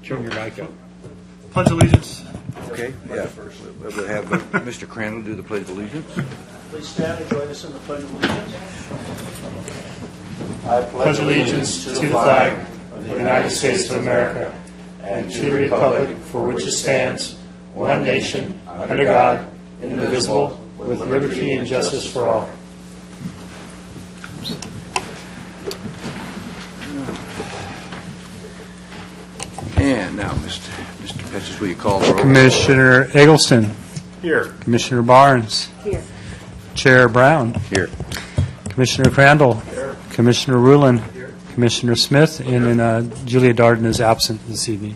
Turn your mic up. Pledge allegiance. Okay, yeah. We'll have Mr. Crandall do the Pledge of Allegiance. Please stand and join us in the Pledge of Allegiance. I pledge allegiance to the flag of the United States of America and to the republic for which it stands, one nation, under God, indivisible, with liberty and justice for all. And now, Mr. Petches, will you call the roll? Commissioner Eggleston. Here. Commissioner Barnes. Here. Chair Brown. Here. Commissioner Crandall. Here. Commissioner Rulin. Here. Commissioner Smith. And then Julia Darden is absent this evening.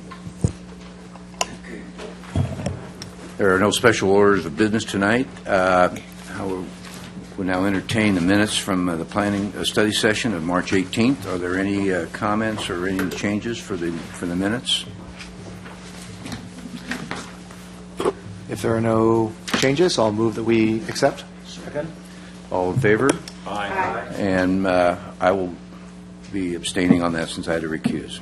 There are no special orders of business tonight. We'll now entertain the minutes from the planning study session of March 18th. Are there any comments or any changes for the minutes? If there are no changes, I'll move that we accept. Second. All in favor? Aye. And I will be abstaining on that since I had to recuse.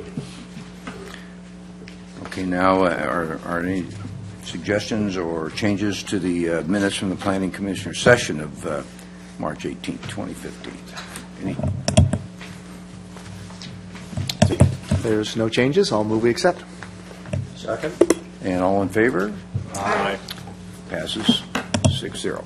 Okay, now are any suggestions or changes to the minutes from the Planning Commissioner session of March 18th, 2015? Any? If there's no changes, I'll move we accept. Second. And all in favor? Aye. Passes 6-0.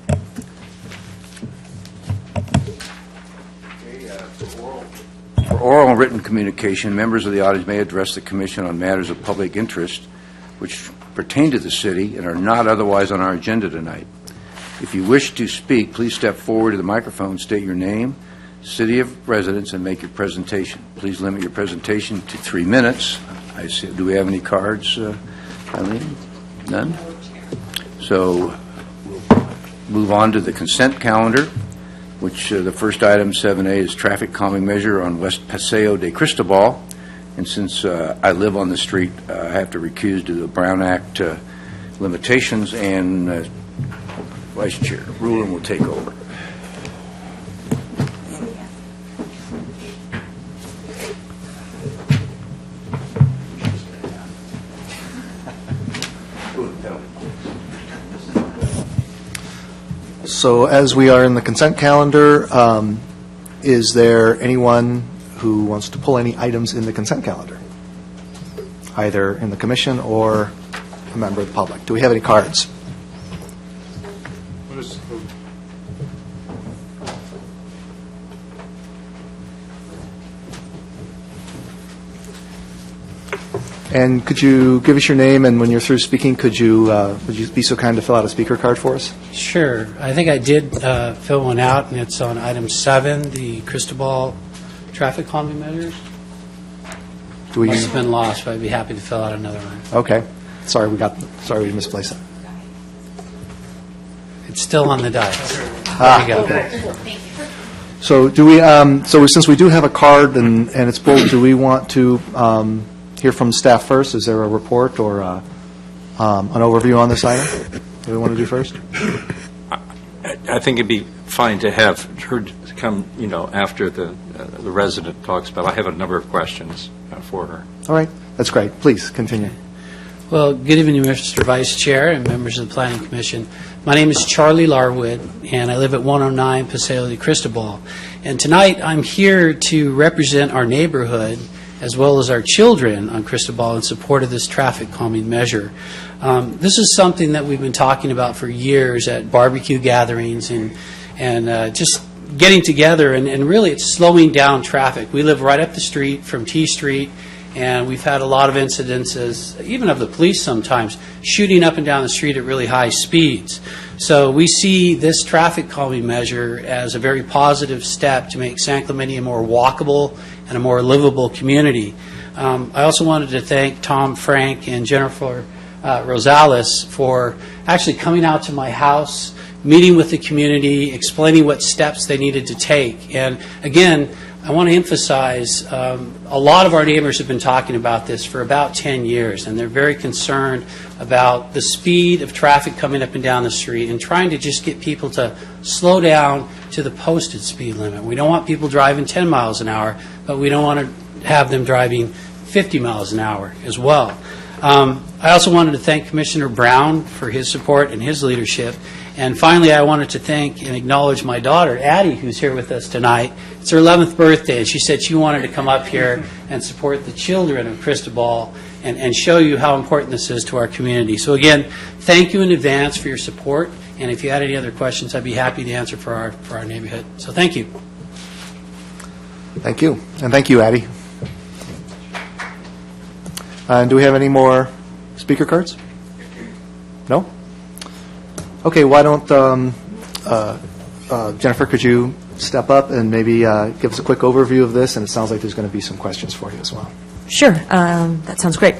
For oral and written communication, members of the audience may address the Commission on matters of public interest which pertain to the city and are not otherwise on our agenda tonight. If you wish to speak, please step forward to the microphone, state your name, city of residence, and make your presentation. Please limit your presentation to 3 minutes. Do we have any cards, Eileen? None? So we'll move on to the consent calendar, which the first item, 7A, is traffic calming measure on West Paseo de Cristobal. And since I live on the street, I have to recuse due to the Brown Act limitations, and Vice Chair Rulin will take over. So as we are in the consent calendar, is there anyone who wants to pull any items in the consent calendar, either in the commission or a member of the public? Do we have any cards? What is And could you give us your name, and when you're through speaking, would you be so kind to fill out a speaker card for us? Sure. I think I did fill one out, and it's on item 7, the Cristobal traffic calming measures. Do we? Must have been lost, but I'd be happy to fill out another one. Okay. Sorry, we misplaced it. It's still on the dice. Ah, There you go. okay. So do we? So since we do have a card and it's pulled, do we want to hear from staff first? Is there a report or an overview on this item? Do we want to do first? I think it'd be fine to have her come, after the resident talks, but I have a number of questions for her. All right. That's great. Please continue. Well, good evening, Mr. Vice Chair and members of the Planning Commission. My name is Charlie Larwood, and I live at 109 Paseo de Cristobal. And tonight I'm here to represent our neighborhood as well as our children on Cristobal in support of this traffic calming measure. This is something that we've been talking about for years at barbecue gatherings and just getting together, and really it's slowing down traffic. We live right up the street from T Street, and we've had a lot of incidences, even of the police sometimes, shooting up and down the street at really high speeds. So we see this traffic calming measure as a very positive step to make San Clemente a more walkable and a more livable community. I also wanted to thank Tom Frank and Jennifer Rosales for actually coming out to my house, meeting with the community, explaining what steps they needed to take. And again, I want to emphasize, a lot of our neighbors have been talking about this for about 10 years, and they're very concerned about the speed of traffic coming up and down the street and trying to just get people to slow down to the posted speed limit. We don't want people driving 10 miles an hour, but we don't want to have them driving 50 miles an hour as well. I also wanted to thank Commissioner Brown for his support and his leadership. And finally, I wanted to thank and acknowledge my daughter, Addie, who's here with us tonight. It's her 11th birthday, and she said she wanted to come up here and support the children of Cristobal and show you how important this is to our community. So again, thank you in advance for your support, and if you had any other questions, I'd be happy to answer for our neighborhood. So thank you. Thank you. And thank you, Addie. Do we have any more speaker cards? No? Okay, why don't, Jennifer, could you step up and maybe give us a quick overview of this? And it sounds like there's going to be some questions for you as well. Sure, that sounds great.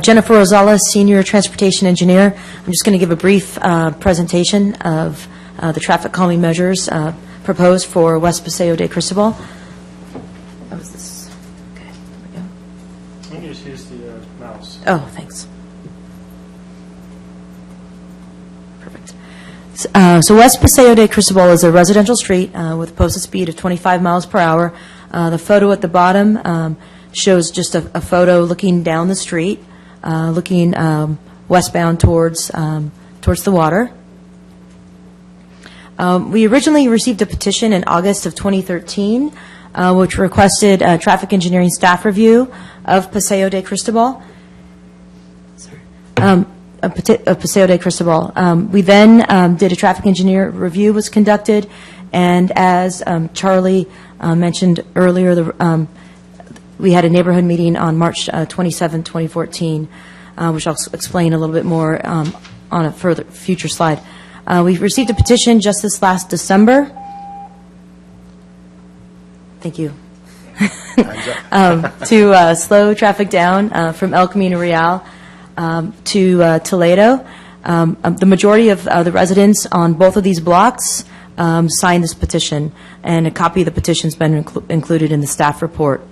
Jennifer Rosales, Senior Transportation Engineer. I'm just going to give a brief presentation of the traffic calming measures proposed for West Paseo de Cristobal. Oh, is this? Okay, there we go. You can just use the mouse. Oh, thanks. Perfect. So West Paseo de Cristobal is a residential street with a posted speed of 25 miles per hour. The photo at the bottom shows just a photo looking down the street, looking westbound towards the water. We originally received a petition in August of 2013, which requested a traffic engineering staff review of Paseo de Cristobal. Paseo de Cristobal. We then did a traffic engineer review was conducted, and as Charlie mentioned earlier, we had a neighborhood meeting on March 27, 2014, which I'll explain a little bit more on a further future slide. We received a petition just this last December. Thank you. To slow traffic down from El Camino Real to Toledo. The majority of the residents on both of these blocks signed this petition, and a copy of the petition has been included in the staff report.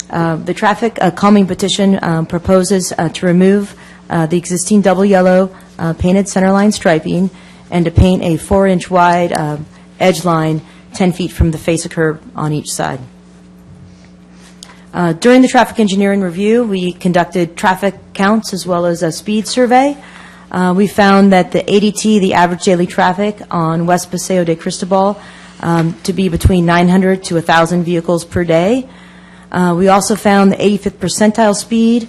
The traffic calming petition proposes to remove the existing double yellow painted centerline striping and to paint a 4-inch wide edge line 10 feet from the face of curb on each side. During the traffic engineering review, we conducted traffic counts as well as a speed survey. We found that the ADT, the average daily traffic on West Paseo de Cristobal, to be between 900 to 1,000 vehicles per day. We also found the 85th percentile speed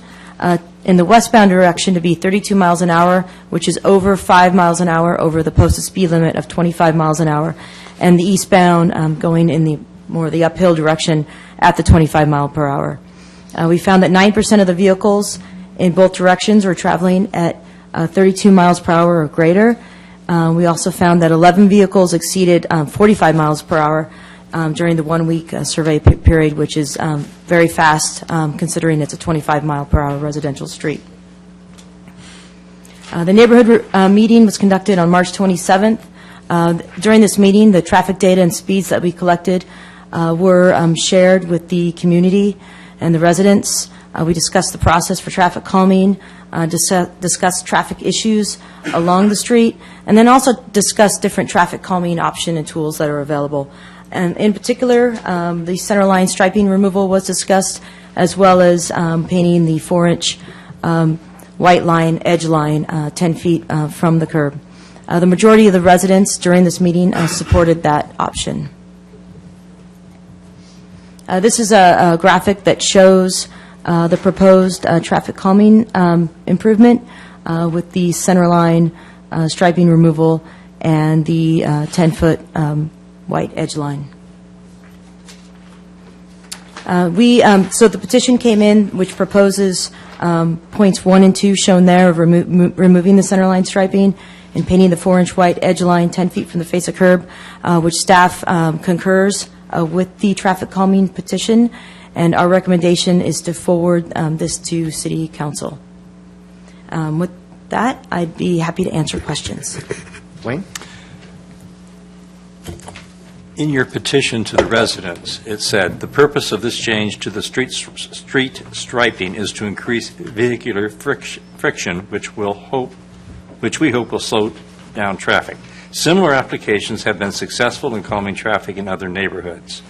in the westbound direction to be 32 miles an hour, which is over 5 miles an hour over the posted speed limit of 25 miles an hour, and the eastbound going in the uphill direction at the 25 mile per hour. We found that 9% of the vehicles in both directions were traveling at 32 miles per hour or greater. We also found that 11 vehicles exceeded 45 miles per hour during the 1-week survey period, which is very fast considering it's a 25 mile per hour residential street. The neighborhood meeting was conducted on March 27th. During this meeting, the traffic data and speeds that we collected were shared with the community and the residents. We discussed the process for traffic calming, discussed traffic issues along the street, and then also discussed different traffic calming option and tools that are available. And in particular, the centerline striping removal was discussed, as well as painting the 4-inch white line, edge line, 10 feet from the curb. The majority of the residents during this meeting supported that option. This is a graphic that shows the proposed traffic calming improvement with the centerline striping removal and the 10-foot white edge line. So the petition came in, which proposes points 1 and 2 shown there of removing the centerline striping and painting the 4-inch white edge line 10 feet from the face of curb, which staff concurs with the traffic calming petition, and our recommendation is to forward this to City Council. With that, I'd be happy to answer questions. Wayne? In your petition to the residents, it said, "The purpose of this change to the street striping is to increase vehicular friction, which we hope will slow down traffic. Similar applications have been successful in calming traffic in other neighborhoods."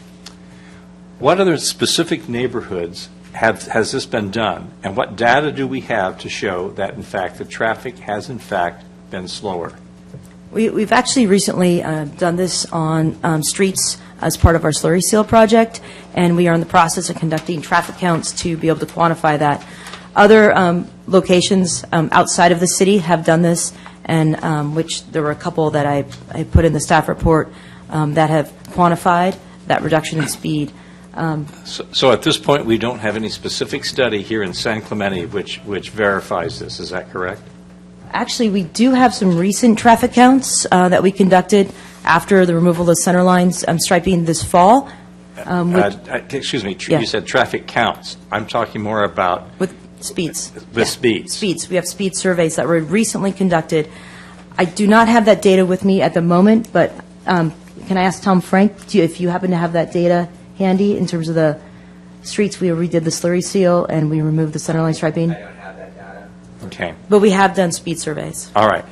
What other specific neighborhoods has this been done? And what data do we have to show that, in fact, the traffic has, in fact, been slower? We've actually recently done this on streets as part of our slurry seal project, and we are in the process of conducting traffic counts to be able to quantify that. Other locations outside of the city have done this, and which there were a couple that I put in the staff report that have quantified that reduction in speed. So at this point, we don't have any specific study here in San Clemente which verifies this. Is that correct? Actually, we do have some recent traffic counts that we conducted after the removal of center lines striping this fall. Excuse me, Yeah. You said traffic counts. I'm talking more about With speeds. with speeds. Speeds. We have speed surveys that were recently conducted. I do not have that data with me at the moment, but can I ask Tom Frank if you happen to have that data handy in terms of the streets where we did the slurry seal and we removed the center line striping? I don't have that data. Okay. But we have done speed surveys. All right.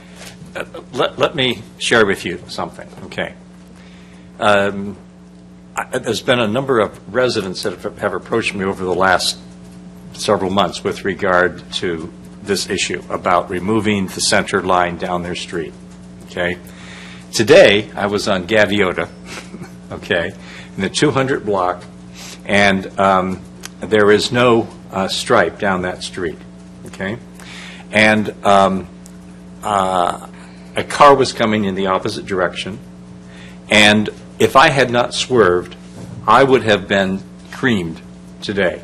Let me share with you something, okay? There's been a number of residents that have approached me over the last several months with regard to this issue about removing the center line down their street, okay? Today, I was on Gaviota, okay, in the 200 block, and there is no stripe down that street, okay? And a car was coming in the opposite direction, and if I had not swerved, I would have been creamed today.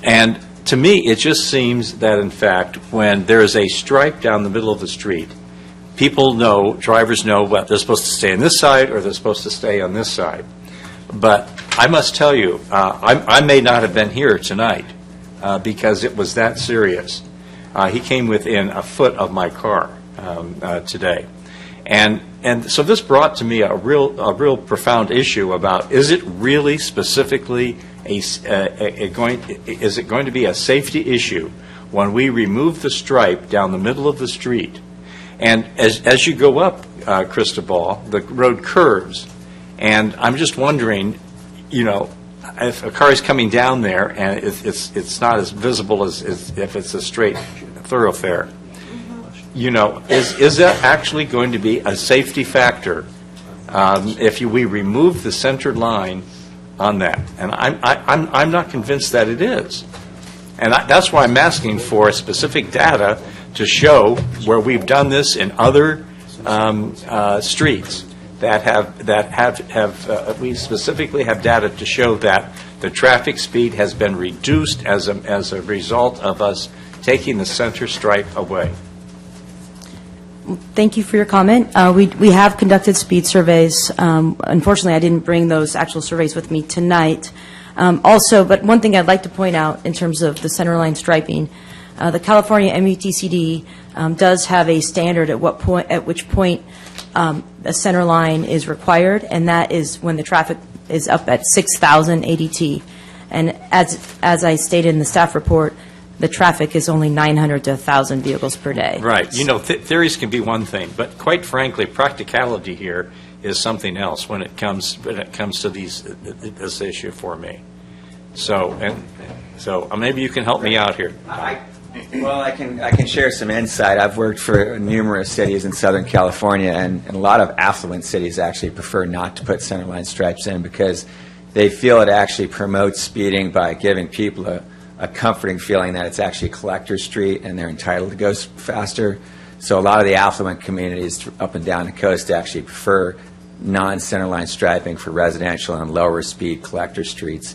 And to me, it just seems that, in fact, when there is a stripe down the middle of the street, people know, drivers know, what they're supposed to stay on this side or they're supposed to stay on this side. But I must tell you, I may not have been here tonight because it was that serious. He came within a foot of my car today. And so this brought to me a real profound issue about, is it really specifically is it going to be a safety issue when we remove the stripe down the middle of the street? And as you go up Cristobal, the road curves, and I'm just wondering, you know, if a car is coming down there and it's not as visible as if it's a straight thoroughfare, you know, is that actually going to be a safety factor if we remove the centered line on that? And I'm not convinced that it is. And that's why I'm asking for specific data to show where we've done this in other streets that have we specifically have data to show that the traffic speed has been reduced as a result of us taking the center stripe away. Thank you for your comment. We have conducted speed surveys. Unfortunately, I didn't bring those actual surveys with me tonight. Also, but one thing I'd like to point out in terms of the center line striping, the California MUTCD does have a standard at which point a center line is required, and that is when the traffic is up at 6,000 ADT. And as I stated in the staff report, the traffic is only 900 to 1,000 vehicles per day. Right. You know, theories can be one thing, but quite frankly, practicality here is something else when it comes to this issue for me. So maybe you can help me out here. Well, I can share some insight. I've worked for numerous cities in Southern California, and a lot of affluent cities actually prefer not to put centerline stripes in because they feel it actually promotes speeding by giving people a comforting feeling that it's actually a collector street and they're entitled to go faster. So a lot of the affluent communities up and down the coast actually prefer non-centerline striping for residential and lower speed collector streets.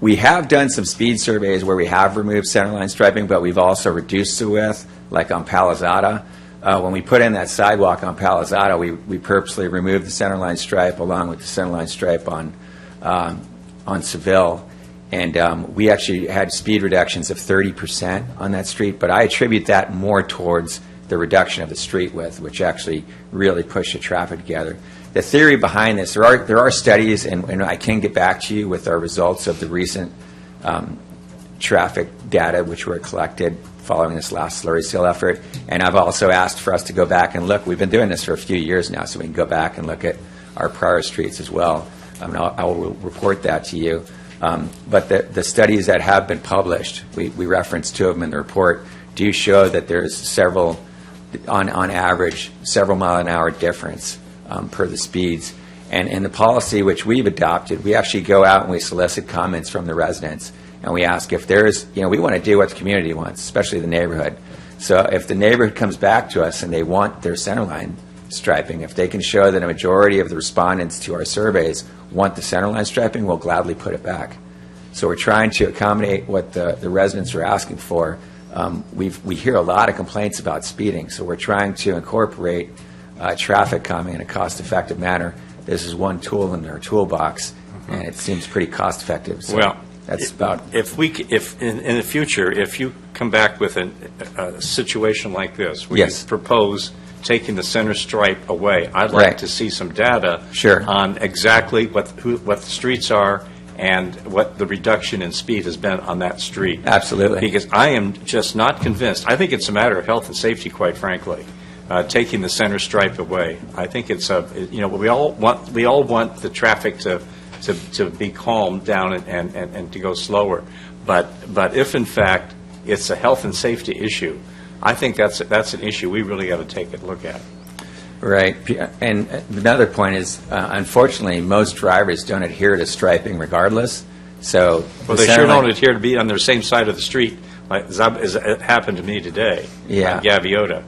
We have done some speed surveys where we have removed centerline striping, but we've also reduced the width, like on Palizada. When we put in that sidewalk on Palizada, we purposely removed the centerline stripe along with the centerline stripe on Seville. And we actually had speed reductions of 30% on that street, but I attribute that more towards the reduction of the street width, which actually really pushed the traffic together. The theory behind this, there are studies, and I can get back to you with our results of the recent traffic data which were collected following this last slurry seal effort. And I've also asked for us to go back and look. We've been doing this for a few years now, so we can go back and look at our prior streets as well. I will report that to you. But the studies that have been published, we referenced two of them in the report, do show that there's several, on average, several mile-an-hour difference per the speeds. And in the policy which we've adopted, we actually go out and we solicit comments from the residents, and we ask if there's, we want to do what the community wants, especially the neighborhood. So if the neighborhood comes back to us and they want their centerline striping, if they can show that a majority of the respondents to our surveys want the centerline striping, we'll gladly put it back. So we're trying to accommodate what the residents are asking for. We hear a lot of complaints about speeding, so we're trying to incorporate traffic calming in a cost-effective manner. This is one tool in our toolbox, and it seems pretty cost-effective. So Well, that's about. If in the future, if you come back with a situation like this, where Yes. you propose taking the center stripe away, I'd Right. like to see some data Sure. on exactly what the streets are and what the reduction in speed has been on that street. Absolutely. Because I am just not convinced. I think it's a matter of health and safety, quite frankly, taking the center stripe away. I think it's we all want the traffic to be calmed down and to go slower. But if in fact it's a health and safety issue, I think that's an issue we really got to take a look at. Right. And another point is, unfortunately, most drivers don't adhere to striping regardless. So Well, the they sure centerline- don't adhere to be on their same side of the street, as it happened to me today. Yeah. On Gaviota.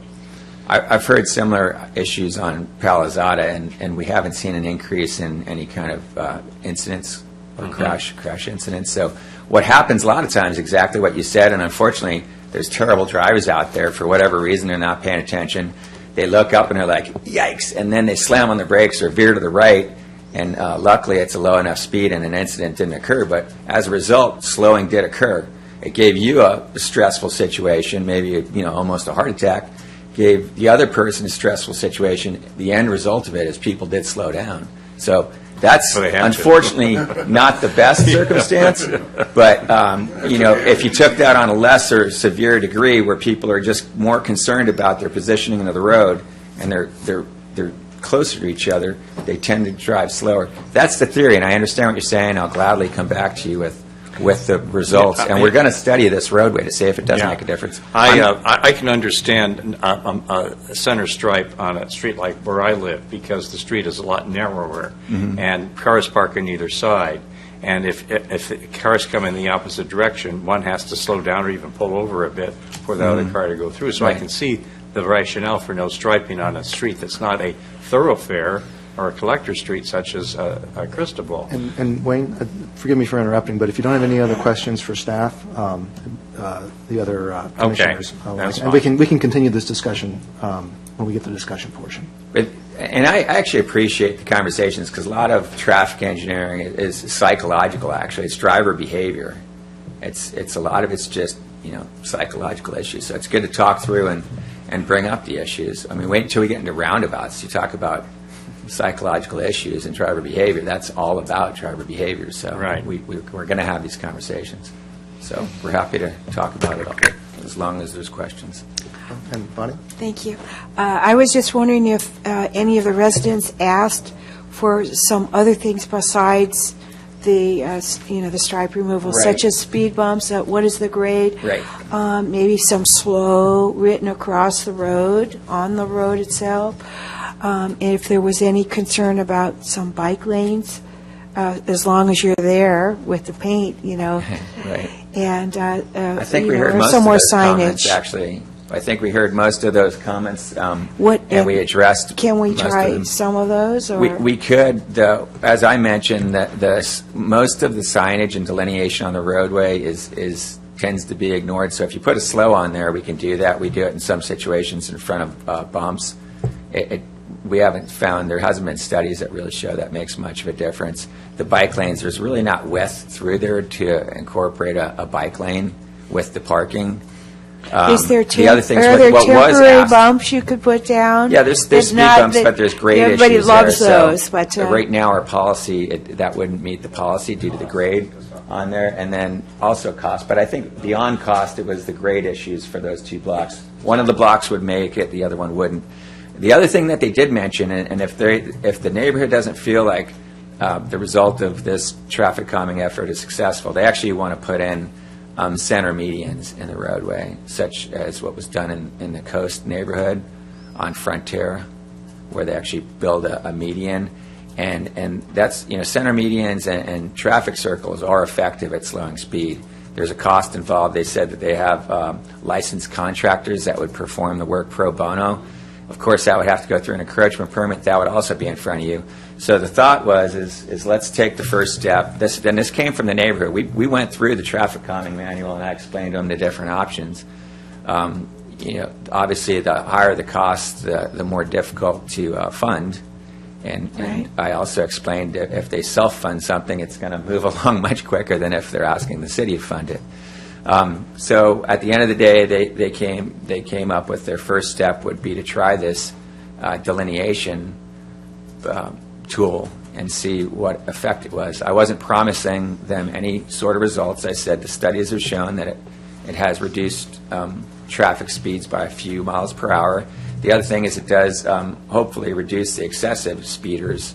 I've heard similar issues on Palizada, and we haven't seen an increase in any kind of incidents or crash incidents. So what happens a lot of times, exactly what you said, and unfortunately, there's terrible drivers out there, for whatever reason, they're not paying attention. They look up and they're like, yikes, and then they slam on the brakes or veer to the right, and luckily it's a low enough speed and an incident didn't occur, but as a result, slowing did occur. It gave you a stressful situation, maybe almost a heart attack, gave the other person a stressful situation. The end result of it is people did slow down. So that's Well, they have to. unfortunately not the best circumstance, but if you took that on a lesser severe degree, where people are just more concerned about their positioning of the road and they're closer to each other, they tend to drive slower. That's the theory, and I understand what you're saying. I'll gladly come back to you with the results, and we're going to study this roadway to see if it does make a difference. I can understand a center stripe on a street like where I live, because the street is a lot narrower, and cars park on either side. And if cars come in the opposite direction, one has to slow down or even pull over a bit for the other car to go through. So I Right. can see the rationale for no striping on a street that's not a thoroughfare or a collector street such as Cristobal. And Wayne, forgive me for interrupting, but if you don't have any other questions for staff, the other commissioners, that's and we can continue this discussion when we get to the discussion portion. And I actually appreciate the conversations, because a lot of traffic engineering is psychological, actually. It's driver behavior. It's a lot of it's just, psychological issues. So it's good to talk through and bring up the issues. I mean, wait until we get into roundabouts. You talk about psychological issues and driver behavior. That's all about driver behavior. So Right. we're going to have these conversations. So we're happy to talk about it as long as there's questions. And Bonnie? Thank you. I was just wondering if any of the residents asked for some other things besides the, the stripe removal, Right. such as speed bumps. What is the grade? Right. Maybe some slow written across the road, on the road itself. And if there was any concern about some bike lanes, as long as you're there with the paint, Right. and I think we heard or most some of more those comments, signage. actually. I think we heard most of those comments, What- and we addressed Can we most of try them. some of those? Or We could, though, as I mentioned, most of the signage and delineation on the roadway tends to be ignored. So if you put a slow on there, we can do that. We do it in some situations in front of bumps. We haven't found, there hasn't been studies that really show that makes much of a difference. The bike lanes, there's really not width through there to incorporate a bike lane with the parking. Is there the other thing is are there what was temporary asked. bumps you could put down? Yeah, there's If speed not, bumps, that- but there's grade everybody issues loves there. those, So but right now, our policy, that wouldn't meet the policy due to the grade on there, and then also cost. But I think beyond cost, it was the grade issues for those two blocks. One of the blocks would make it, the other one wouldn't. The other thing that they did mention, and if the neighborhood doesn't feel like the result of this traffic calming effort is successful, they actually want to put in center medians in the roadway, such as what was done in the Coast neighborhood on Frontier, where they actually build a median. And that's, center medians and traffic circles are effective at slowing speed. There's a cost involved. They said that they have licensed contractors that would perform the work pro bono. Of course, that would have to go through an encroachment permit. That would also be in front of you. So the thought is let's take the first step. This came from the neighborhood. We went through the traffic calming manual, and I explained to them the different options. Obviously, the higher the cost, the more difficult to fund. And I also explained that if they self-fund something, it's going to move along much quicker than if they're asking the city to fund it. So at the end of the day, they came up with their first step would be to try this delineation tool and see what effect it was. I wasn't promising them any sort of results. I said the studies have shown that it has reduced traffic speeds by a few miles per hour. The other thing is it does hopefully reduce the excessive speeders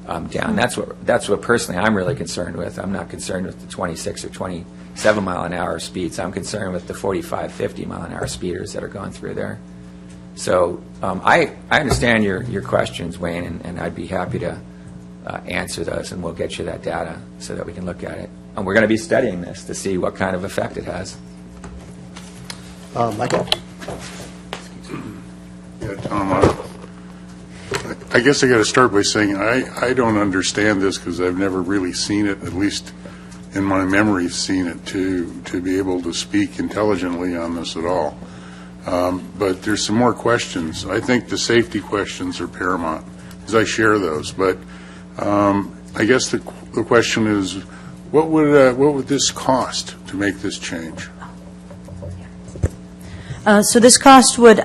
down. That's what personally I'm really concerned with. I'm not concerned with the 26 or 27 mile an hour speeds. I'm concerned with the 45, 50 mile an hour speeders that are going through there. So I understand your questions, Wayne, and I'd be happy to answer those, and we'll get you that data so that we can look at it. And we're going to be studying this to see what kind of effect it has. Michael? Yeah, Tom, I guess I got to start by saying I don't understand this because I've never really seen it, at least in my memory, seen it to be able to speak intelligently on this at all. But there's some more questions. I think the safety questions are paramount, because I share those. But I guess the question is, what would this cost to make this change? So this cost would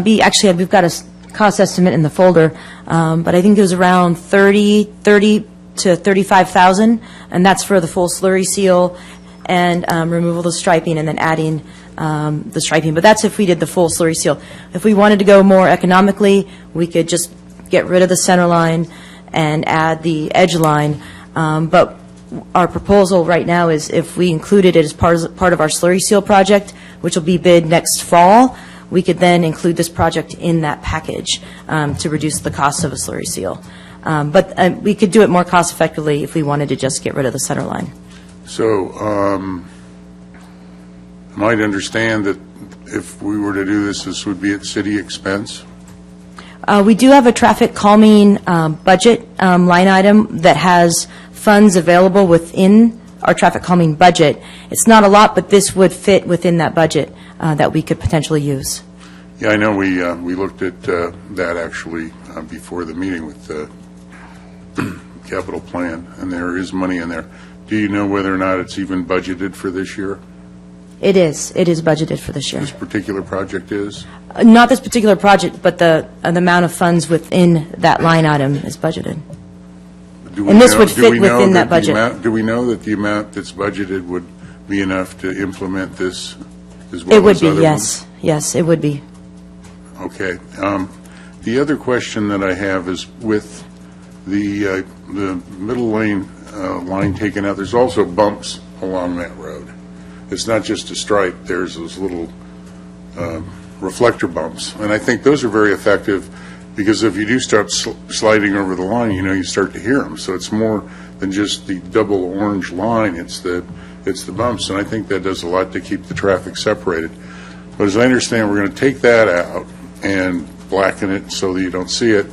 be, actually, we've got a cost estimate in the folder, but I think it was around $30,000 to $35,000, and that's for the full slurry seal and removal of the striping and then adding the striping. But that's if we did the full slurry seal. If we wanted to go more economically, we could just get rid of the center line and add the edge line. But our proposal right now is if we included it as part of our slurry seal project, which will be bid next fall, we could then include this project in that package to reduce the cost of a slurry seal. But we could do it more cost effectively if we wanted to just get rid of the center line. So I might understand that if we were to do this, this would be at city expense? We do have a traffic calming budget line item that has funds available within our traffic calming budget. It's not a lot, but this would fit within that budget that we could potentially use. Yeah, I know we looked at that actually before the meeting with the capital plan, and there is money in there. Do you know whether or not it's even budgeted for this year? It is. It is budgeted for this year. This particular project is? Not this particular project, but the amount of funds within that line item is budgeted. And this would fit within that budget. Do we know that the amount that's budgeted would be enough to implement this as well It would as be, other yes. ones? Yes, it would be. Okay. The other question that I have is with the middle lane line taken out, there's also bumps along that road. It's not just a stripe. There's those little reflector bumps. And I think those are very effective because if you do start sliding over the line, you start to hear them. So it's more than just the double orange line. It's the bumps. And I think that does a lot to keep the traffic separated. But as I understand, we're going to take that out and blacken it so that you don't see it.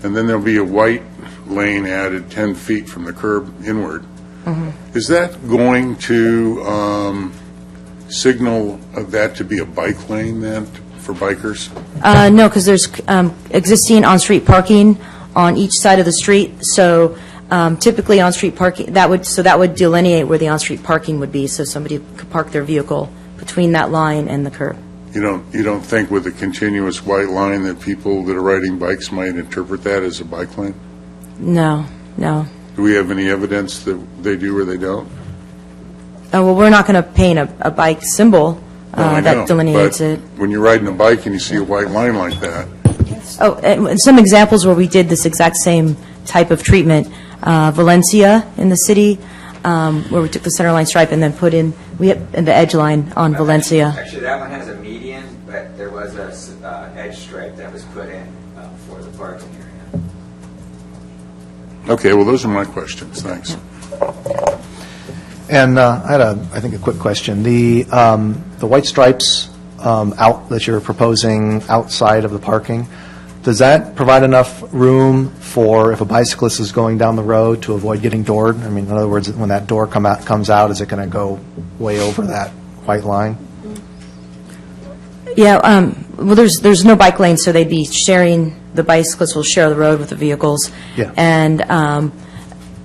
And then there'll be a white lane added 10 feet from the curb inward. Mm-hmm. Is that going to signal that to be a bike lane then for bikers? No, because there's existing on-street parking on each side of the street. So typically on-street parking, that would delineate where the on-street parking would be, so somebody could park their vehicle between that line and the curb. You don't think with a continuous white line that people that are riding bikes might interpret that as a bike lane? No. Do we have any evidence that they do or they don't? Well, we're not going to paint a bike symbol that delineates it. When you're riding a bike and you see a white line like that, Oh, and some examples where we did this exact same type of treatment. Valencia in the city, where we took the center line stripe and then put in, we hit the edge line on Valencia. Actually, that one has a median, but there was a edge stripe that was put in for the parking area. Okay, well, those are my questions. Thanks. And I had, I think, a quick question. The white stripes out that you're proposing outside of the parking, does that provide enough room for if a bicyclist is going down the road to avoid getting doored? I mean, in other words, when that door comes out, is it going to go way over that white line? Yeah, well, there's no bike lane, so they'd be sharing, the bicyclists will share the road with the vehicles. Yeah. And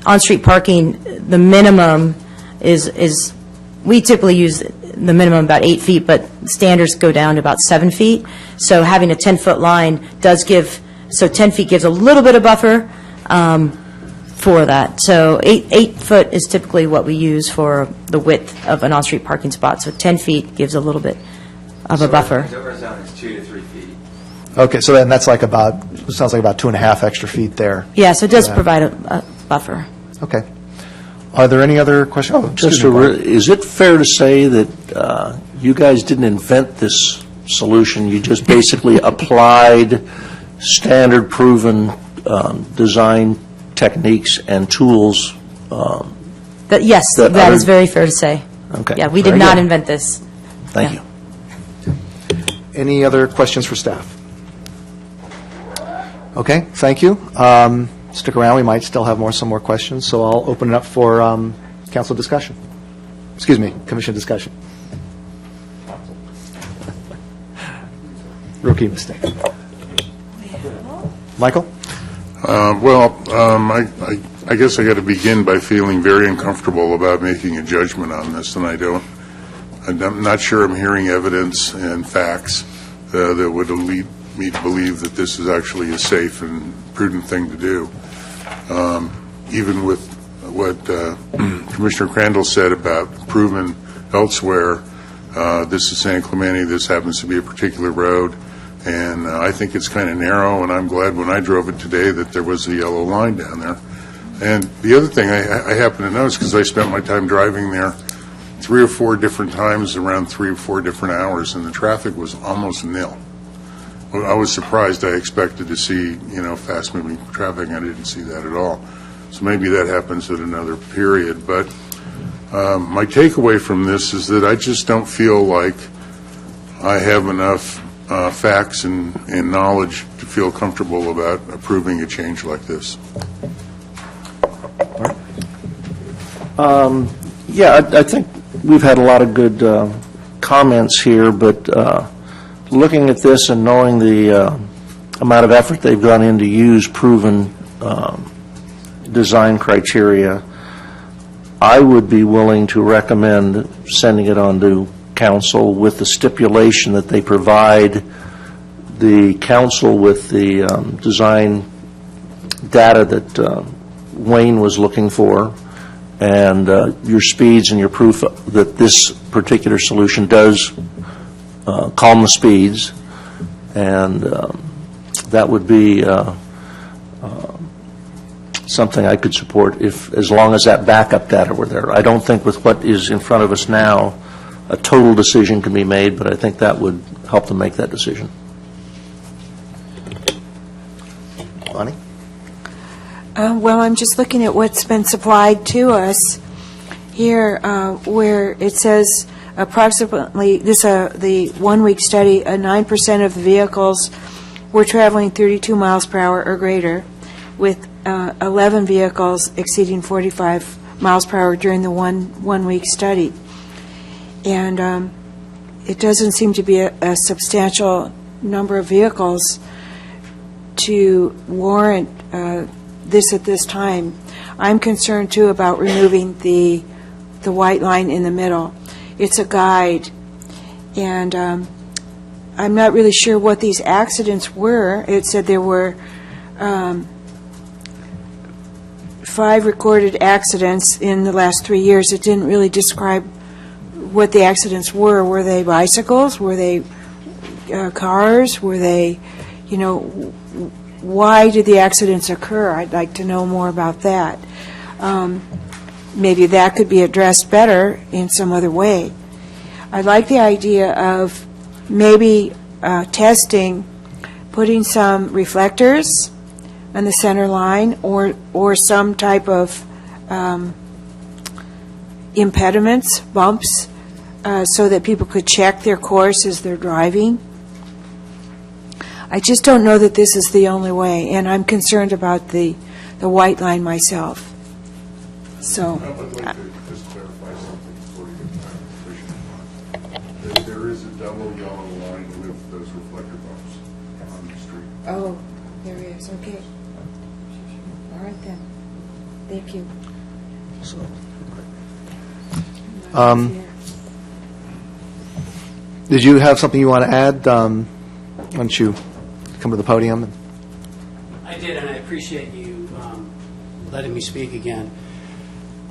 on-street parking, the minimum is, we typically use the minimum about 8 feet, but standards go down to about 7 feet. So having a 10-foot line does give, so 10 feet gives a little bit of buffer for that. So 8 foot is typically what we use for the width of an on-street parking spot. So 10 feet gives a little bit of a buffer. The over zone is 2 to 3 feet. Okay, so then that's like about, it sounds like about 2.5 extra feet there. Yeah, so it does Yeah. provide a buffer. Okay. Are there any other questions? Oh, excuse Just me, Bob. is it fair to say that you guys didn't invent this solution? You just basically applied standard proven design techniques and tools? Yes, That that other- is very fair to say. Okay. Yeah, we did Very not good. invent this. Thank Yeah. you. Any other questions for staff? Okay, thank you. Stick around, we might still have some more questions, so I'll open it up for council discussion. Excuse me, commission discussion. Rookie mistake. Michael? I guess I got to begin by feeling very uncomfortable about making a judgment on this, and I'm not sure I'm hearing evidence and facts that would lead me to believe that this is actually a safe and prudent thing to do. Even with what Commissioner Crandall said about proven elsewhere, this is San Clemente, this happens to be a particular road, and I think it's kind of narrow, and I'm glad when I drove it today that there was a yellow line down there. And the other thing I happen to notice, because I spent my time driving there 3 or 4 different times around 3 or 4 different hours, and the traffic was almost nil. Well, I was surprised. I expected to see, fast-moving traffic. I didn't see that at all. So maybe that happens at another period. But my takeaway from this is that I just don't feel like I have enough facts and knowledge to feel comfortable about approving a change like this. Yeah, I think we've had a lot of good comments here, but looking at this and knowing the amount of effort they've gone in to use proven design criteria, I would be willing to recommend sending it on to council with the stipulation that they provide the council with the design data that Wayne was looking for, and your speeds and your proof that this particular solution does calm the speeds, and that would be something I could support as long as that backup data were there. I don't think with what is in front of us now, a total decision can be made, but I think that would help them make that decision. Bonnie? Well, I'm just looking at what's been supplied to us here, where it says approximately, the one-week study, 9% of the vehicles were traveling 32 miles per hour or greater, with 11 vehicles exceeding 45 miles per hour during the one-week study. And it doesn't seem to be a substantial number of vehicles to warrant this at this time. I'm concerned, too, about removing the white line in the middle. It's a guide, and I'm not really sure what these accidents were. It said there were 5 recorded accidents in the last 3 years. It didn't really describe what the accidents were. Were they bicycles? Were they cars? Were they, why did the accidents occur? I'd like to know more about that. Maybe that could be addressed better in some other way. I like the idea of maybe testing, putting some reflectors on the center line or some type of impediments, bumps, so that people could check their course as they're driving. I just don't know that this is the only way, and I'm concerned about the white line myself. So, I would like to just clarify something for you. There is a double yellow line with those reflector bumps on the street. oh, there it is, okay. All right then. Thank you. Did you have something you want to add? Why don't you come to the podium? I did, and I appreciate you letting me speak again.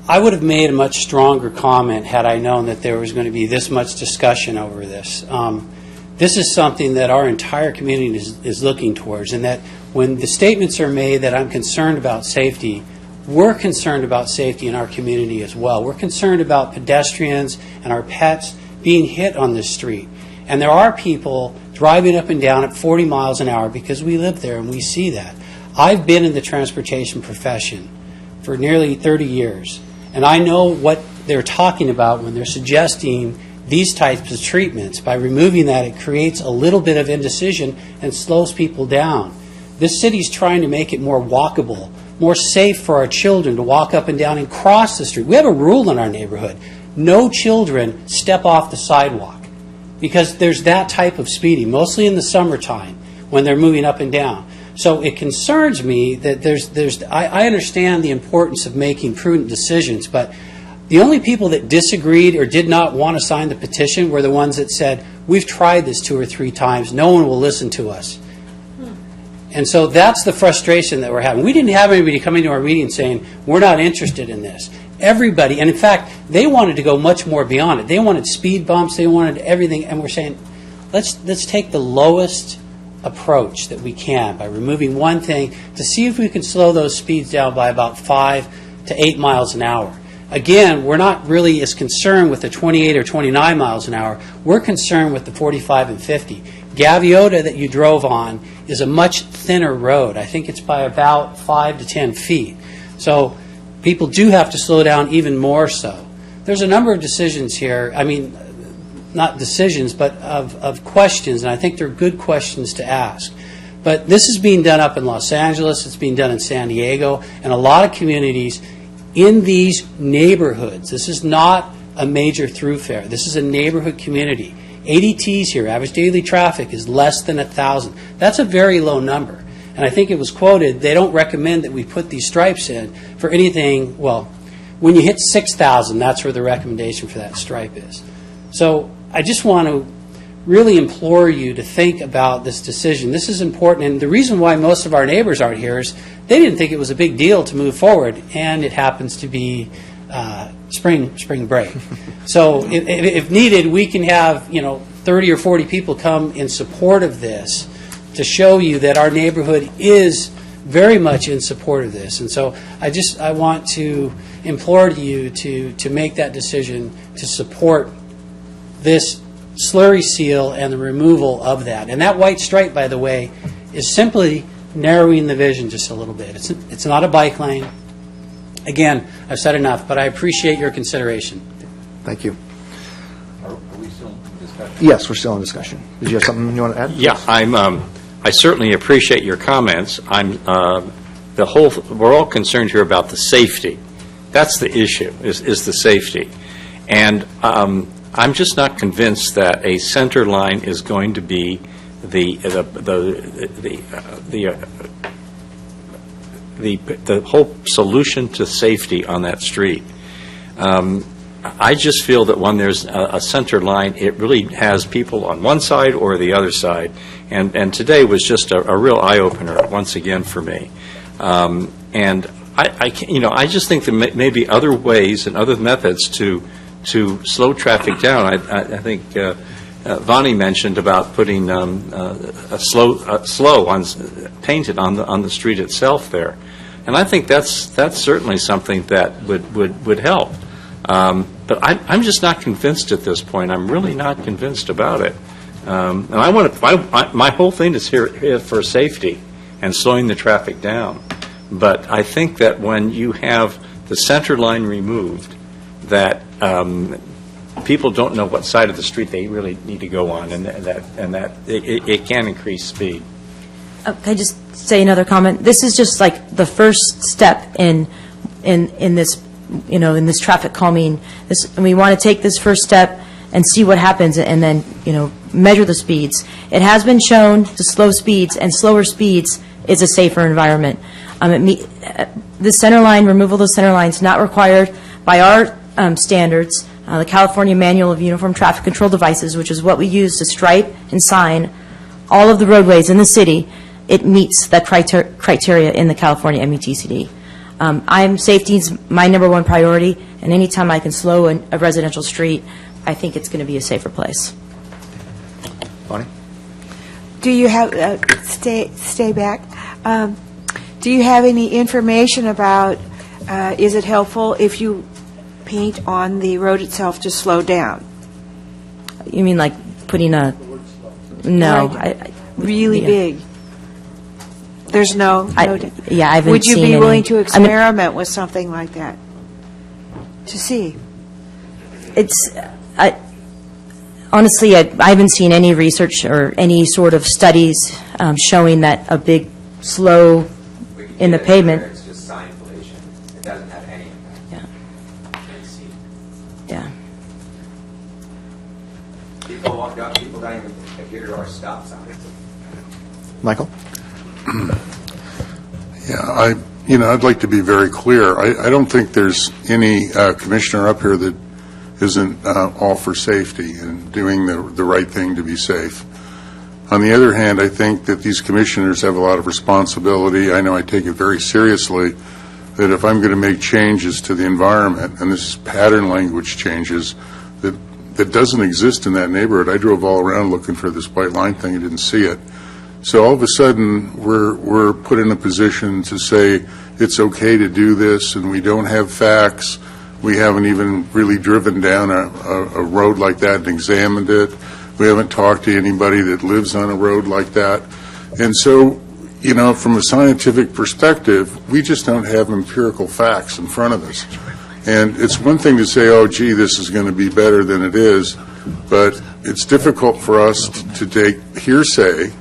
I would have made a much stronger comment had I known that there was going to be this much discussion over this. This is something that our entire community is looking towards, and that when the statements are made that I'm concerned about safety, we're concerned about safety in our community as well. We're concerned about pedestrians and our pets being hit on this street. And there are people driving up and down at 40 miles an hour because we live there and we see that. I've been in the transportation profession for nearly 30 years, and I know what they're talking about when they're suggesting these types of treatments. By removing that, it creates a little bit of indecision and slows people down. This city's trying to make it more walkable, more safe for our children to walk up and down and cross the street. We have a rule in our neighborhood: no children step off the sidewalk, because there's that type of speeding, mostly in the summertime when they're moving up and down. So it concerns me that I understand the importance of making prudent decisions, but the only people that disagreed or did not want to sign the petition were the ones that said, we've tried this 2 or 3 times, no one will listen to us. And so that's the frustration that we're having. We didn't have anybody coming to our meeting saying, we're not interested in this. Everybody, and in fact, they wanted to go much more beyond it. They wanted speed bumps, they wanted everything, and we're saying, let's take the lowest approach that we can by removing one thing to see if we can slow those speeds down by about 5 to 8 miles an hour. Again, we're not really as concerned with the 28 or 29 miles an hour. We're concerned with the 45 and 50. Gaviota that you drove on is a much thinner road. I think it's by about 5 to 10 feet. So people do have to slow down even more so. There's a number of decisions here. I mean, not decisions, but of questions, and I think they're good questions to ask. But this is being done up in Los Angeles, it's being done in San Diego, and a lot of communities in these neighborhoods. This is not a major thoroughfare. This is a neighborhood community. ADTs here, average daily traffic, is less than 1,000. That's a very low number. And I think it was quoted, they don't recommend that we put these stripes in for anything, well, when you hit 6,000, that's where the recommendation for that stripe is. So I just want to really implore you to think about this decision. This is important, and the reason why most of our neighbors aren't here is they didn't think it was a big deal to move forward, and it happens to be spring break. So if needed, we can have 30 or 40 people come in support of this to show you that our neighborhood is very much in support of this. And so I want to implore you to make that decision to support this slurry seal and the removal of that. And that white stripe, by the way, is simply narrowing the vision just a little bit. It's not a bike lane. Again, I've said enough, but I appreciate your consideration. Thank you. Are we still in discussion? Yes, we're still in discussion. Did you have something you want to add? Yeah, I certainly appreciate your comments. We're all concerned here about the safety. That's the issue, is the safety. And I'm just not convinced that a center line is going to be the whole solution to safety on that street. I just feel that when there's a center line, it really has people on one side or the other side. And today was just a real eye-opener once again for me. And I just think there may be other ways and other methods to slow traffic down. I think Vonnie mentioned about putting a slow on, painted on the street itself there. And I think that's certainly something that would help. But I'm just not convinced at this point. I'm really not convinced about it. And my whole thing is here for safety and slowing the traffic down. But I think that when you have the center line removed, that people don't know what side of the street they really need to go on, and that it can increase speed. Can I just say another comment? This is just like the first step in this, in this traffic calming. And we want to take this first step and see what happens, and then, measure the speeds. It has been shown to slow speeds, and slower speeds is a safer environment. The center line, removal of the center line is not required by our standards, the California Manual of Uniform Traffic Control Devices, which is what we use to stripe and sign all of the roadways in the city. It meets that criteria in the California METCD. Safety is my number one priority, and anytime I can slow a residential street, I think it's going to be a safer place. Bonnie? Do you have, stay back, do you have any information about, is it helpful if you paint on the road itself to slow down? You mean like putting a, no. Right. Really big? There's no, I haven't seen any. Would you be willing to experiment with something like that to see? Honestly, I haven't seen any research or any sort of studies showing that a big slow in the pavement. It's just sign pollution. It doesn't have any impact. Yeah. People don't even adhere to our stop signs. Michael? Yeah, I'd like to be very clear. I don't think there's any commissioner up here that isn't all for safety and doing the right thing to be safe. On the other hand, I think that these commissioners have a lot of responsibility. I know I take it very seriously that if I'm going to make changes to the environment, and this is pattern language changes, that doesn't exist in that neighborhood. I drove all around looking for this white line thing and didn't see it. So all of a sudden, we're put in a position to say it's okay to do this, and we don't have facts. We haven't even really driven down a road like that and examined it. We haven't talked to anybody that lives on a road like that. And so, from a scientific perspective, we just don't have empirical facts in front of us. And it's one thing to say, oh, gee, this is going to be better than it is, but it's difficult for us to take hearsay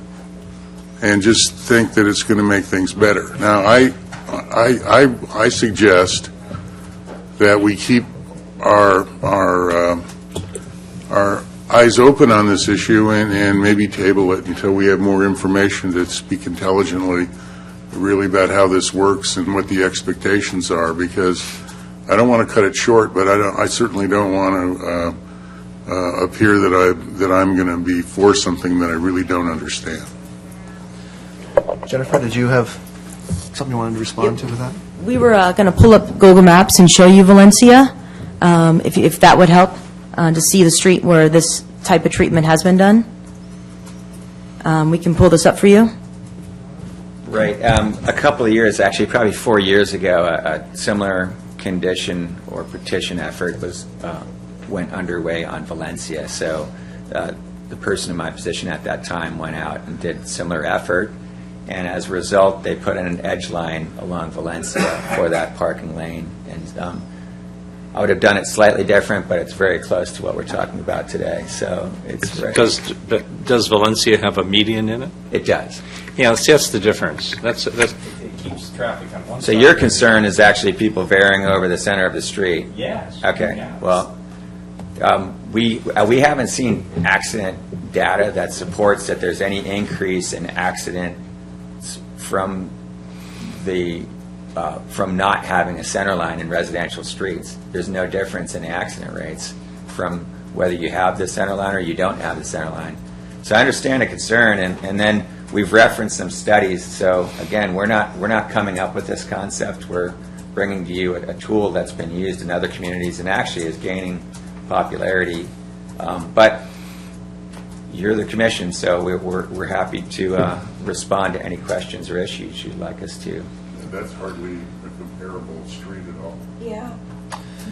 and just think that it's going to make things better. Now, I suggest that we keep our eyes open on this issue and maybe table it until we have more information to speak intelligently really about how this works and what the expectations are, because I don't want to cut it short, but I certainly don't want to appear that I'm going to be for something that I really don't understand. Jennifer, did you have something you wanted to respond to with that? We were going to pull up Google Maps and show you Valencia, if that would help, to see the street where this type of treatment has been done. We can pull this up for you. Right. A couple of years, actually, probably 4 years ago, a similar condition or petition effort went underway on Valencia. So the person in my position at that time went out and did a similar effort. And as a result, they put in an edge line along Valencia for that parking lane. And I would have done it slightly different, but it's very close to what we're talking about today. So it's Does Valencia have a median in it? It does. Yeah, that's the difference. It keeps traffic on one So side. your concern is actually people veering over the center of the street? Yes. Okay. Yes. Well, we haven't seen accident data that supports that there's any increase in accident from not having a center line in residential streets. There's no difference in the accident rates from whether you have the center line or you don't have the center line. So I understand the concern, and then we've referenced some studies. So again, we're not coming up with this concept. We're bringing to you a tool that's been used in other communities and actually is gaining popularity. But you're the commission, so we're happy to respond to any questions or issues you'd like us to. That's hardly a comparable street at all. Yeah.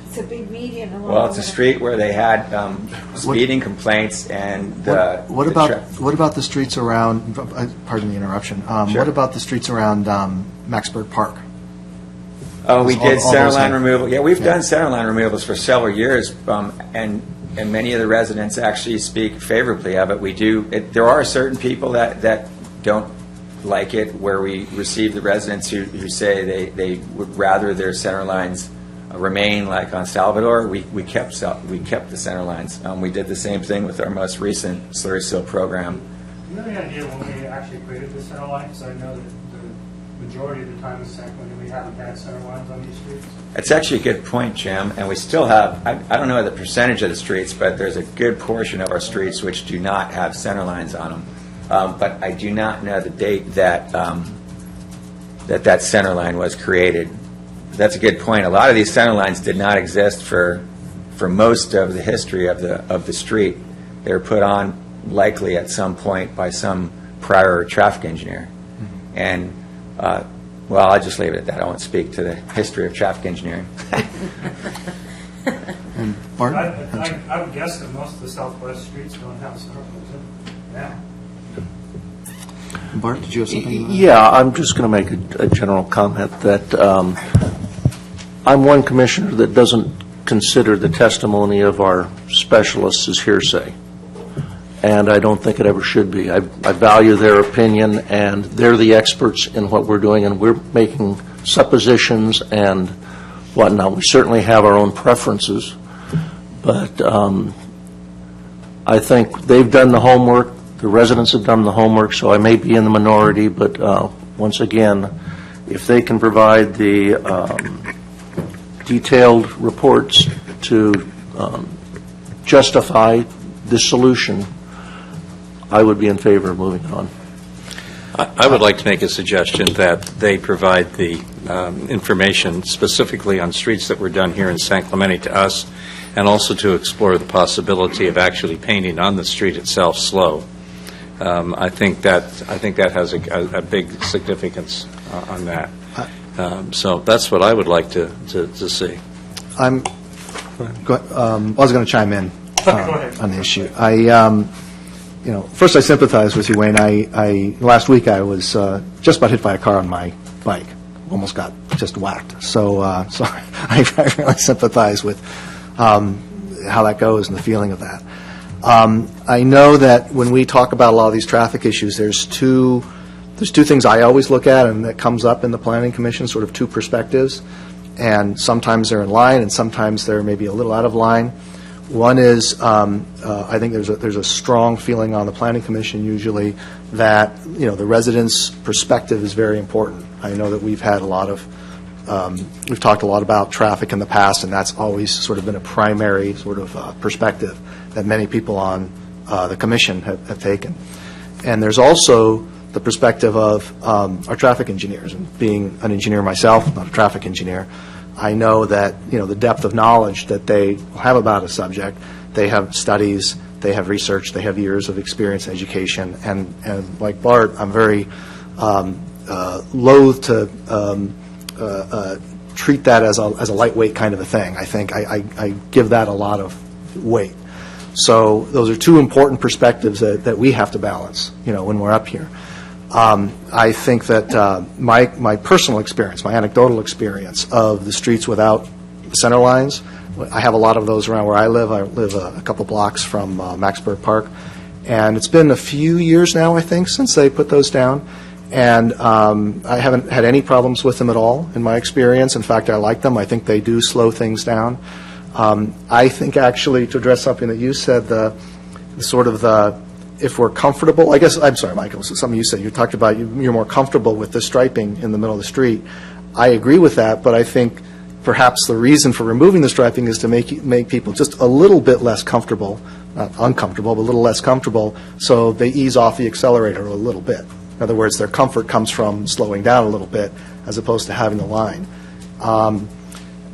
It's a big median along Well, it's a there. street where they had speeding complaints and What about the streets around, pardon the interruption, Sure. what about the streets around Maxburg Park? Oh, we All- did all center those line things. removal. Yeah, we've done center line removals for several years, and many of the residents actually speak favorably of it. We do. There are certain people that don't like it, where we receive the residents who say they would rather their center lines remain like on Salvador. We kept the center lines. We did the same thing with our most recent slurry seal program. Do you have any idea when we actually created the center line? Because I know that the majority of the time in San Quentin, we haven't had center lines on these streets. It's actually a good point, Jim, and we still have, I don't know the percentage of the streets, but there's a good portion of our streets which do not have center lines on them. But I do not know the date that that center line was created. That's a good point. A lot of these center lines did not exist for most of the history of the street. They were put on likely at some point by some prior traffic engineer. And, well, I'll just leave it at that. I won't speak to the history of traffic engineering. Martin? I would guess that most of the southwest streets don't have center lines in them now. Bart, did you have something? Yeah, I'm just going to make a general comment that I'm one commissioner that doesn't consider the testimony of our specialists as hearsay, and I don't think it ever should be. I value their opinion, and they're the experts in what we're doing, and we're making suppositions and whatnot. We certainly have our own preferences, but I think they've done the homework. The residents have done the homework, so I may be in the minority, but once again, if they can provide the detailed reports to justify the solution, I would be in favor of moving on. I would like to make a suggestion that they provide the information specifically on streets that were done here in San Clemente to us, and also to explore the possibility of actually painting on the street itself slow. I think that has a big significance on that. So that's what I would like to see. I was going to chime in on the issue. First I sympathize with you, Wayne. Last week I was just about hit by a car on my bike. Almost got just whacked. So I really sympathize with how that goes and the feeling of that. I know that when we talk about a lot of these traffic issues, there's two things I always look at, and that comes up in the Planning Commission, sort of two perspectives, and sometimes they're in line, and sometimes they're maybe a little out of line. One is, I think there's a strong feeling on the Planning Commission usually that, the residents' perspective is very important. I know that we've talked a lot about traffic in the past, and that's always sort of been a primary sort of perspective that many people on the commission have taken. And there's also the perspective of our traffic engineers. And being an engineer myself, not a traffic engineer, I know that, the depth of knowledge that they have about a subject, they have studies, they have research, they have years of experience and education. And like Bart, I'm very loath to treat that as a lightweight kind of a thing. I think I give that a lot of weight. So those are two important perspectives that we have to balance, when we're up here. I think that my personal experience, my anecdotal experience of the streets without center lines, I have a lot of those around where I live. I live a couple blocks from Maxburg Park, and it's been a few years now, I think, since they put those down, and I haven't had any problems with them at all in my experience. In fact, I like them. I think they do slow things down. I think, actually, to address something that you said, if we're comfortable, I'm sorry, Michael, so something you said, you talked about you're more comfortable with the striping in the middle of the street. I agree with that, but I think perhaps the reason for removing the striping is to make people just a little bit less comfortable, not uncomfortable, but a little less comfortable, so they ease off the accelerator a little bit. In other words, their comfort comes from slowing down a little bit as opposed to having the line.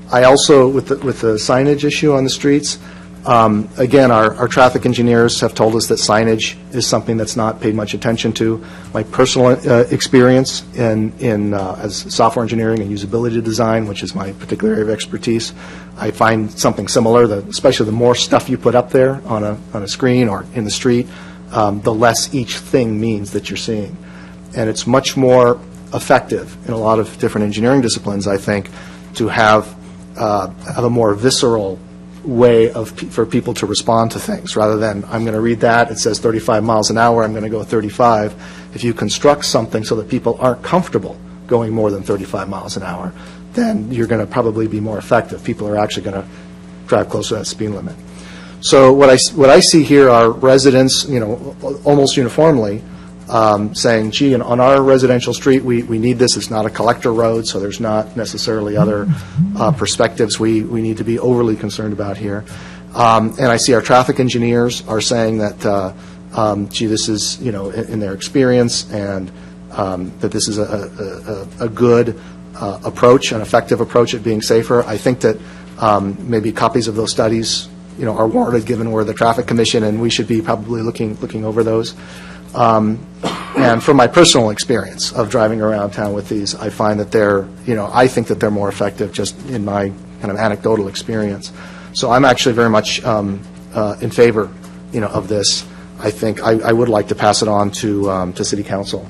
I also, with the signage issue on the streets, Again, our traffic engineers have told us that signage is something that's not paid much attention to. My personal experience as software engineering and usability design, which is my particular area of expertise, I find something similar, especially the more stuff you put up there on a screen or in the street, the less each thing means that you're seeing. And it's much more effective in a lot of different engineering disciplines, I think, to have a more visceral way for people to respond to things, rather than, I'm going to read that, it says 35 miles an hour, I'm going to go 35. If you construct something so that people aren't comfortable going more than 35 miles an hour, then you're going to probably be more effective. People are actually going to drive closer to that speed limit. So what I see here are residents, almost uniformly, saying, gee, on our residential street, we need this. It's not a collector road, so there's not necessarily other perspectives we need to be overly concerned about here. And I see our traffic engineers are saying that, gee, this is, in their experience, and that this is a good approach, an effective approach at being safer. I think that maybe copies of those studies, are warranted, given we're the Traffic Commission, and we should be probably looking over those. And from my personal experience of driving around town with these, I find that I think that they're more effective, just in my kind of anecdotal experience. So I'm actually very much in favor, of this. I think I would like to pass it on to City Council.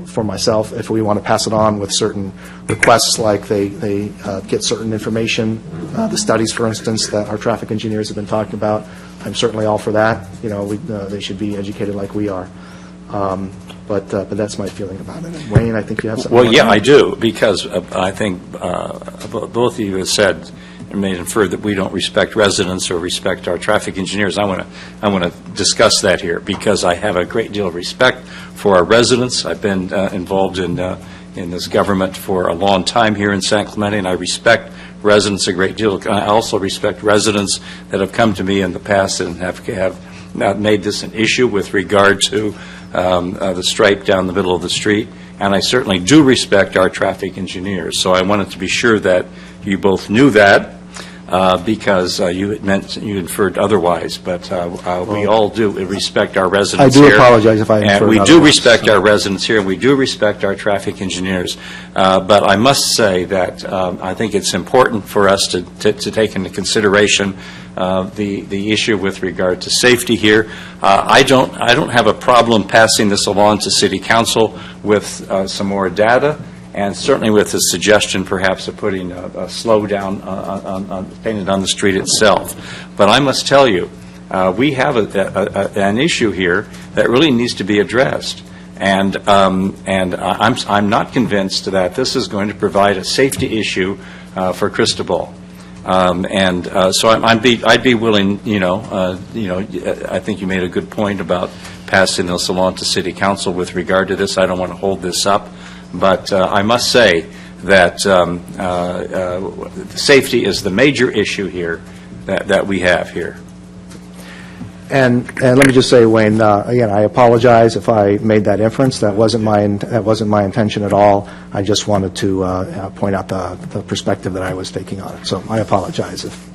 For myself, if we want to pass it on with certain requests, like they get certain information, the studies, for instance, that our traffic engineers have been talking about, I'm certainly all for that. They should be educated like we are. But that's my feeling about it. Wayne, I think you have something. Well, yeah, I do, because I think both of you have said and may infer that we don't respect residents or respect our traffic engineers. I want to discuss that here, because I have a great deal of respect for our residents. I've been involved in this government for a long time here in San Clemente, and I respect residents a great deal. I also respect residents that have come to me in the past and have made this an issue with regard to the stripe down the middle of the street. And I certainly do respect our traffic engineers. So I wanted to be sure that you both knew that, because you inferred otherwise. But we all do respect our residents here. I do apologize if I inferred otherwise. And we do respect our residents here, and we do respect our traffic engineers. But I must say that I think it's important for us to take into consideration the issue with regard to safety here. I don't have a problem passing this along to City Council with some more data, and certainly with the suggestion perhaps of putting a slow down painted on the street itself. But I must tell you, we have an issue here that really needs to be addressed. And I'm not convinced that this is going to provide a safety issue for Cristobal. So I'd be willing, I think you made a good point about passing this along to City Council with regard to this. I don't want to hold this up, but I must say that safety is the major issue here that we have here. And let me just say, Wayne, again, I apologize if I made that inference. That wasn't my intention at all. I just wanted to point out the perspective that I was taking on it. So I apologize if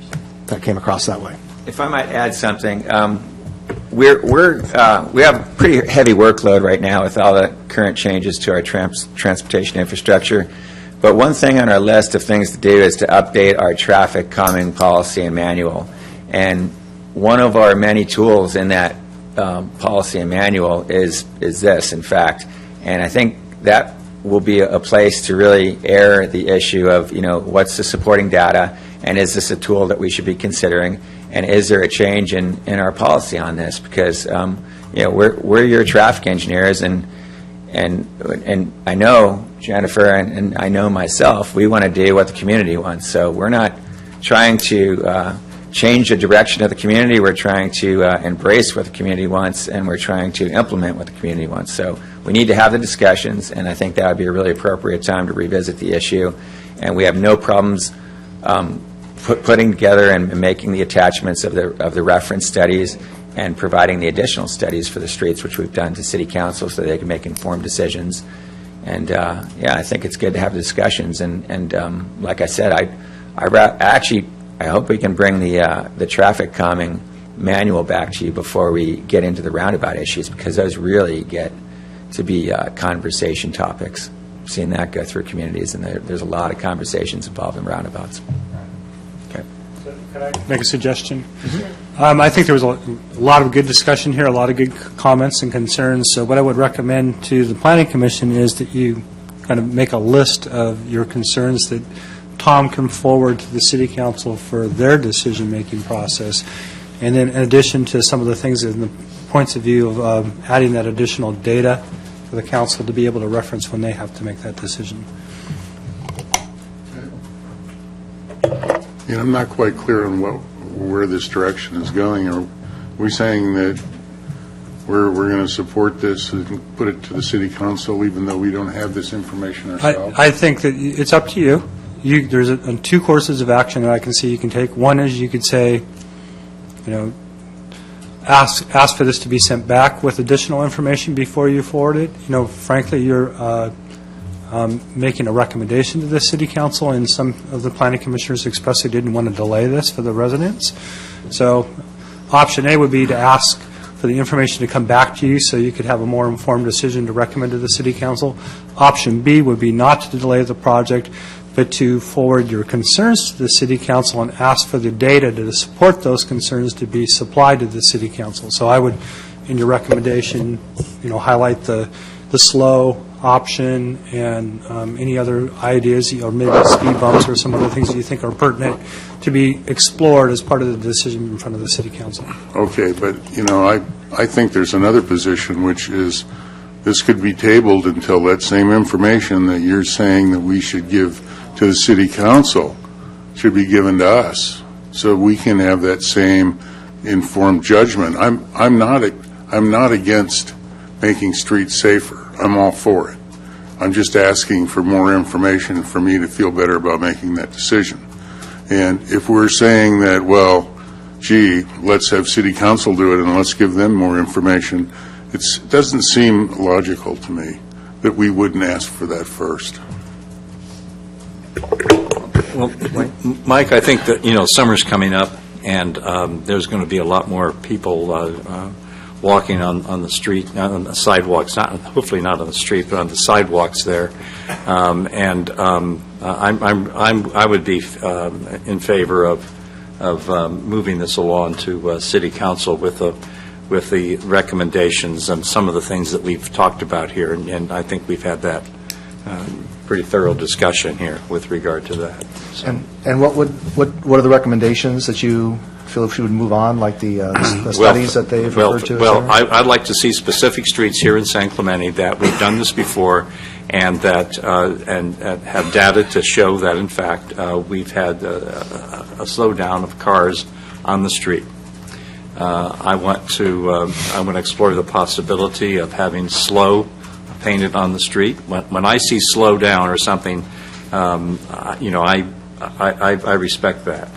that came across that way. If I might add something, we have a pretty heavy workload right now with all the current changes to our transportation infrastructure. But one thing on our list of things to do is to update our traffic calming policy and manual. And one of our many tools in that policy and manual is this, in fact. And I think that will be a place to really air the issue of, what's the supporting data, and is this a tool that we should be considering, and is there a change in our policy on this? Because, we're your traffic engineers, and I know Jennifer and I know myself, we want to do what the community wants. So we're not trying to change the direction of the community. We're trying to embrace what the community wants, and we're trying to implement what the community wants. So we need to have the discussions, and I think that would be a really appropriate time to revisit the issue. And we have no problems putting together and making the attachments of the reference studies and providing the additional studies for the streets, which we've done to City Council so they can make informed decisions. And I think it's good to have the discussions. And like I said, I actually I hope we can bring the traffic calming manual back to you before we get into the roundabout issues, because those really get to be conversation topics. I've seen that go through communities, and there's a lot of conversations involved in roundabouts. Okay. Can I make a suggestion? I think there was a lot of good discussion here, a lot of good comments and concerns. So what I would recommend to the Planning Commission is that you kind of make a list of your concerns that Tom can forward to the City Council for their decision-making process. And then in addition to some of the things in the points of view of adding that additional data for the council to be able to reference when they have to make that decision. Yeah, I'm not quite clear on where this direction is going. Are we saying that we're going to support this and put it to the city council even though we don't have this information ourselves? I think that it's up to you. There's two courses of action that I can see you can take. One is you could say, ask for this to be sent back with additional information before you forward it. Frankly, you're making a recommendation to the city council, and some of the planning commissioners expressly didn't want to delay this for the residents. So option A would be to ask for the information to come back to you so you could have a more informed decision to recommend to the city council. Option B would be not to delay the project, but to forward your concerns to the city council and ask for the data to support those concerns to be supplied to the city council. So I would, in your recommendation, highlight the slow option and any other ideas, or maybe speed bumps or some other things that you think are pertinent to be explored as part of the decision in front of the city council. Okay, but, I think there's another position, which is this could be tabled until that same information that you're saying that we should give to the city council should be given to us, so we can have that same informed judgment. I'm not against making streets safer. I'm all for it. I'm just asking for more information for me to feel better about making that decision. And if we're saying that, well, gee, let's have city council do it and let's give them more information, it doesn't seem logical to me that we wouldn't ask for that first. Well, Mike, I think that, summer's coming up, and there's going to be a lot more people walking on the street, not on the sidewalks, hopefully not on the street, but on the sidewalks there. I would be in favor of moving this along to City Council with the recommendations and some of the things that we've talked about here, and I think we've had that pretty thorough discussion here with regard to that. So. And what are the recommendations that you feel if you would move on, like the studies that they've referred to? Well, I'd like to see specific streets here in San Clemente that we've done this before, and that and have data to show that in fact we've had a slowdown of cars on the street. I want to explore the possibility of having slow painted on the street. When I see slow down or something, I respect that.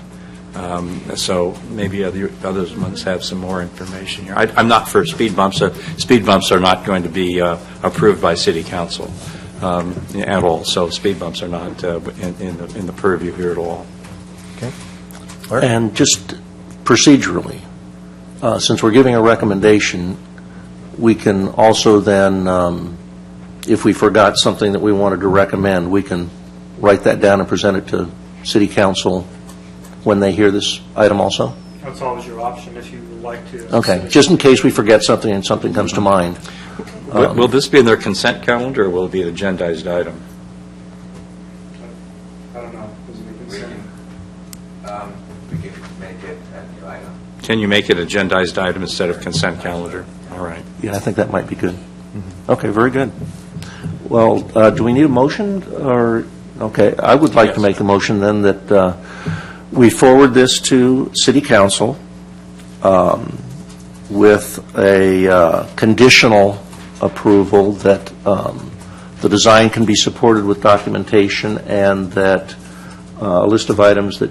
So maybe others ones have some more information here. I'm not for speed bumps. Speed bumps are not going to be approved by City Council at all. So speed bumps are not in the purview here at all. Okay. And just procedurally, since we're giving a recommendation, we can also then, if we forgot something that we wanted to recommend, we can write that down and present it to City Council when they hear this item also? That's always your option if you would like to. Okay, just in case we forget something and something comes to mind. Will this be in their consent calendar, or will it be an agendized item? I don't know. Is it a consent? We can make it a new item. Can you make it an agendized item instead of consent calendar? All right. Yeah, I think that might be good. Okay, very good. Well, do we need a motion, or, okay, I would like to make the motion then that we forward this to City Council with a conditional approval that the design can be supported with documentation, and that a list of items that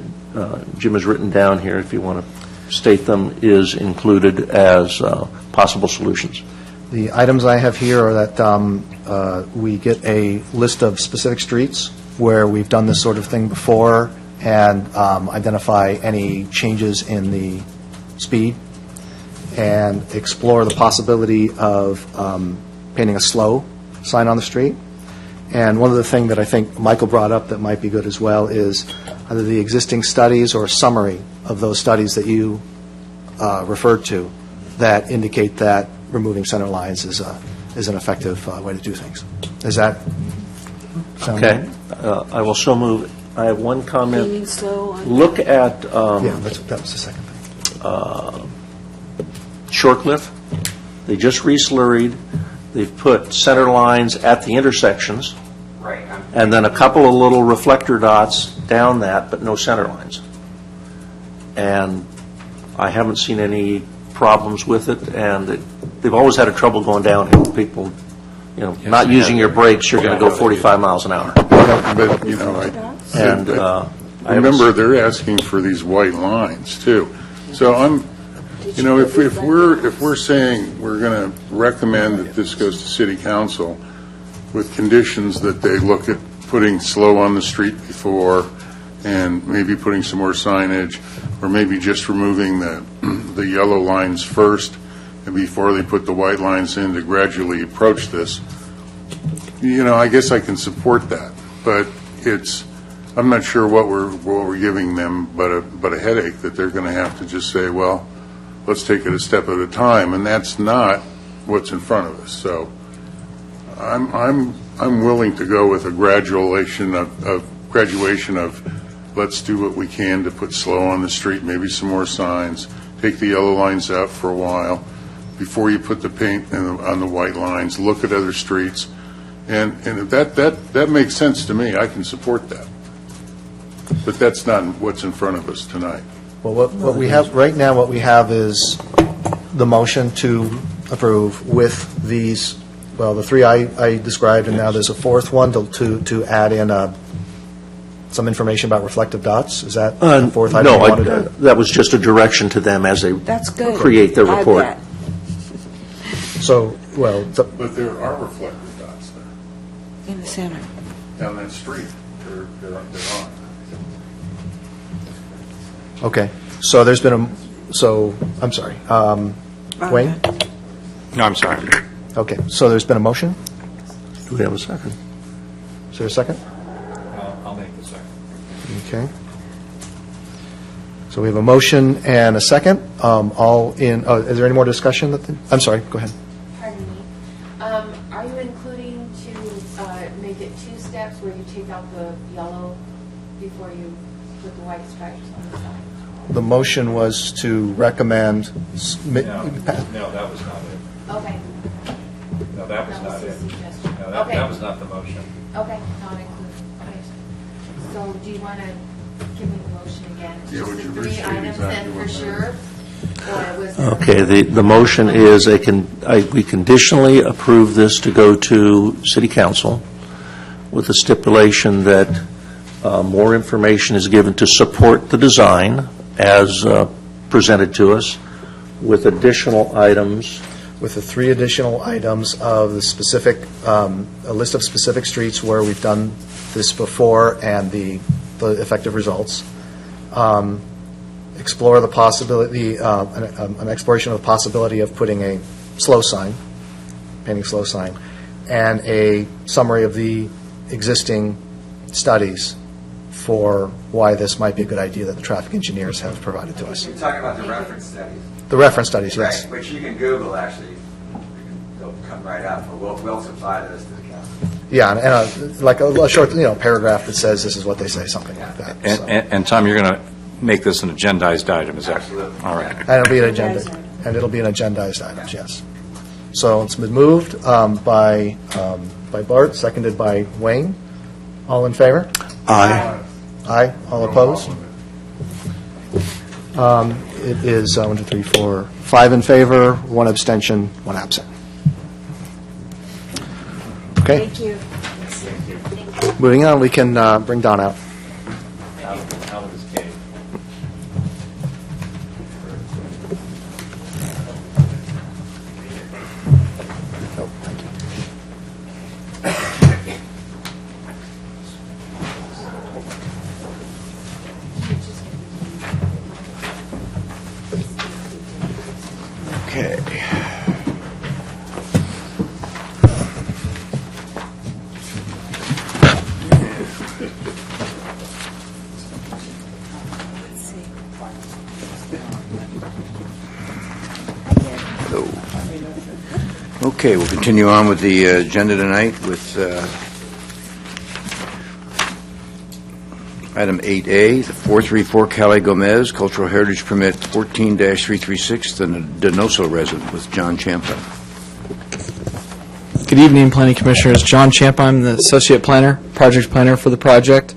Jim has written down here, if you want to state them, is included as possible solutions. The items I have here are that we get a list of specific streets where we've done this sort of thing before, and identify any changes in the speed, and explore the possibility of painting a slow sign on the street. And one of the things that I think Michael brought up that might be good as well is either the existing studies or a summary of those studies that you referred to that indicate that removing center lines is an effective way to do things. Does that sound Okay. I will so move. I have one comment. Painting slow on... Look at Yeah, that was the second thing. Shorecliff. They just re-slurried. They've put center lines at the intersections. Right. And then a couple of little reflector dots down that, but no center lines. And I haven't seen any problems with it, and they've always had a trouble going downhill. People, not using your brakes, you're going to go 45 miles an hour. But, And I remember, they're asking for these white lines, too. So if we're saying we're going to recommend that this goes to city council with conditions that they look at putting slow on the street before and maybe putting some more signage, or maybe just removing the yellow lines first and before they put the white lines in to gradually approach this, I guess I can support that. But I'm not sure what we're giving them but a headache that they're going to have to just say, well, let's take it a step at a time, and that's not what's in front of us. So I'm willing to go with a graduation of let's do what we can to put slow on the street, maybe some more signs, take the yellow lines out for a while before you put the paint on the white lines, look at other streets, and if that makes sense to me, I can support that. But that's not what's in front of us tonight. Well, what we have, right now, what we have is the motion to approve with these, the three I described, and now there's a fourth one to add in some information about reflective dots. Is that the fourth item you wanted to? That was just a direction to them as they That's good. create their Add report. that. So, But there are reflective dots there. In the center. Down that street, they're on. okay. So there's been I'm sorry. Wayne? No, I'm sorry. Okay. So there's been a motion. Do we have a second? Is there a second? I'll make the second. Okay. So we have a motion and a second. All in. Is there any more discussion? I'm sorry. Go ahead. Pardon me. Are you including to make it two steps where you take out the yellow before you put the white stripes on the side? The motion was to recommend. No, that was not it. Okay. No, that was That not was it. the suggestion. No, Okay. that was not the motion. Okay, not included. Okay. So do you want to give me the motion again? Yeah, would Just you the three restate items exactly then what for that sure? Or was there- Okay, the motion is we conditionally approve this to go to city council with the stipulation that more information is given to support the design as presented to us, with additional items. With the three additional items of the specific, a list of specific streets where we've done this before and the effective results. Explore the possibility, an exploration of the possibility of putting a slow sign, painting slow sign, and a summary of the existing studies for why this might be a good idea that the traffic engineers have provided to us. You're talking about the reference studies. The reference studies, yes. Right, which you can Google, actually. They'll come right out, but we'll supply those to the council. Yeah, and like a short, paragraph that says this is what they say, something like that. So. And Tom, you're going to make this an agendized item, is that? Absolutely. All right. And it'll be an agendized item, yes. So it's been moved by Bart, seconded by Wayne. All in favor? Aye. Aye. All opposed? It is 1, 2, 3, 4, 5 in favor, 1 abstention, 1 absent. Okay. Thank you. Moving on, we can bring Don out. Out of his cave. Oh, thank you. Okay, we'll continue on with the agenda tonight with item 8A, the 434 Calle Gomez Cultural Heritage Permit 14-336, the Donoso resident with John Champa. Good evening, Planning Commissioners. John Champa, I'm the Associate Planner, Project Planner for the project.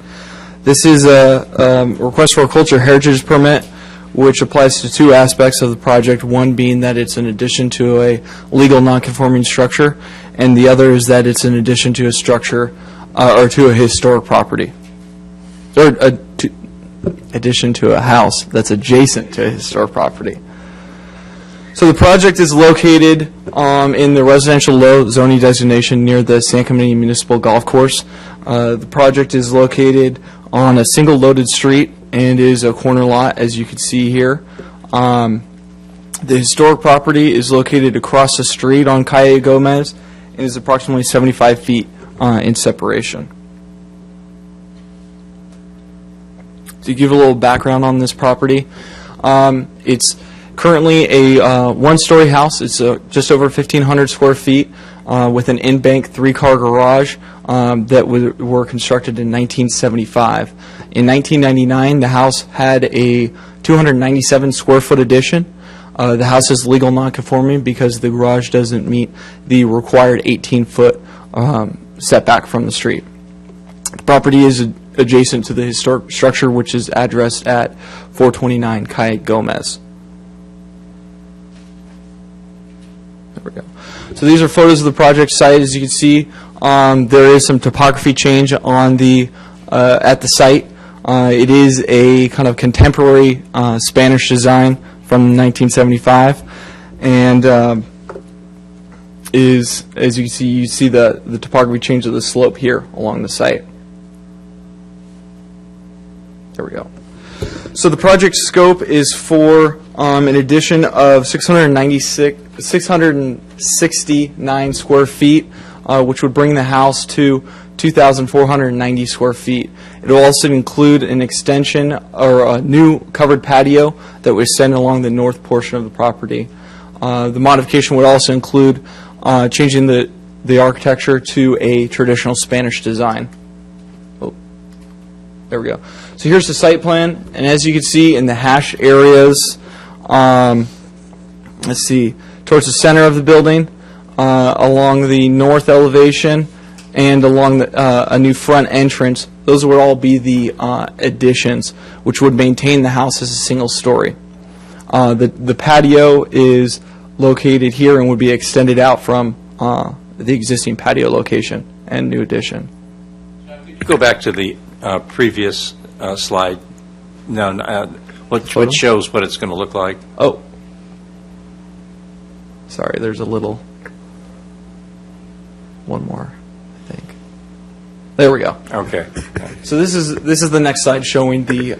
This is a request for a Cultural Heritage Permit, which applies to two aspects of the project, one being that it's an addition to a legal nonconforming structure, and the other is that it's an addition to a structure or to a historic property, or addition to a house that's adjacent to a historic property. So the project is located in the residential low zoning designation near the San Clemente Municipal Golf Course. The project is located on a single loaded street and is a corner lot, as you can see here. The historic property is located across the street on Calle Gomez and is approximately 75 feet in separation. To give a little background on this property, it's currently a one-story house. It's just over 1,500 square feet with an in-bank three-car garage that were constructed in 1975. In 1999, the house had a 297 square foot addition. The house is legal non-conforming because the garage doesn't meet the required 18-foot setback from the street. The property is adjacent to the historic structure, which is addressed at 429 Calle Gomez. There we go. So these are photos of the project site. As you can see, there is some topography change on the at the site. It is a kind of contemporary Spanish design from 1975, and is, as you see the topography change of the slope here along the site. There we go. So the project scope is for an addition of 669 square feet, which would bring the house to 2,490 square feet. It will also include an extension or a new covered patio that would extend along the north portion of the property. The modification would also include changing the architecture to a traditional Spanish design. Oh, there we go. So here's the site plan, and as you can see in the hash areas, let's see, towards the center of the building, along the north elevation, and along a new front entrance, those would all be the additions, which would maintain the house as a single story. The patio is located here and would be extended out from the existing patio location and new addition. Go back to the previous slide. No, what shows what it's going to look like. Oh, sorry. There's a little. One more, I think. There we go. Okay. So this is the next slide showing the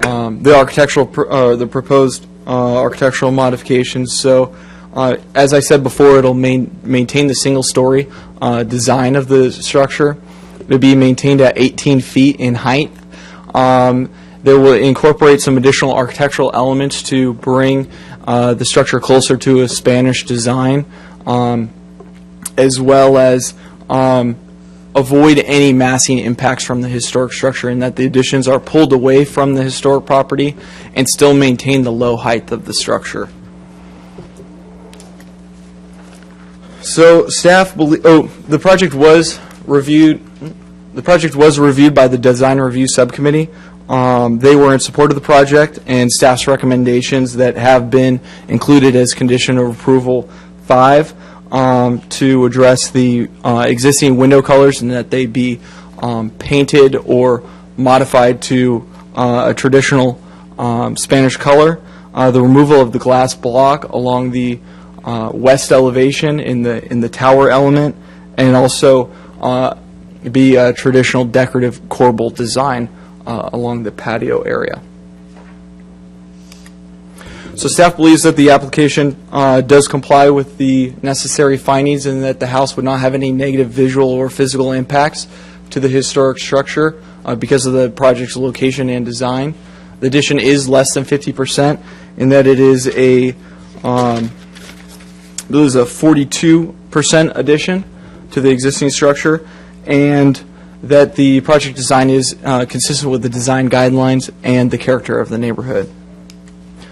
architectural the proposed architectural modifications. So as I said before, it'll maintain the single story design of the structure. It'll be maintained at 18 feet in height. They will incorporate some additional architectural elements to bring the structure closer to a Spanish design, as well as avoid any massing impacts from the historic structure, and that the additions are pulled away from the historic property and still maintain the low height of the structure. So staff the project was reviewed. The project was reviewed by the Design Review Subcommittee. They were in support of the project and staff's recommendations that have been included as condition of approval 5 to address the existing window colors and that they be painted or modified to a traditional Spanish color. The removal of the glass block along the west elevation in the tower element, and also be a traditional decorative corbel design along the patio area. So staff believes that the application does comply with the necessary findings and that the house would not have any negative visual or physical impacts to the historic structure because of the project's location and design. The addition is less than 50% in that it is a believe is a 42% addition to the existing structure, and that the project design is consistent with the design guidelines and the character of the neighborhood.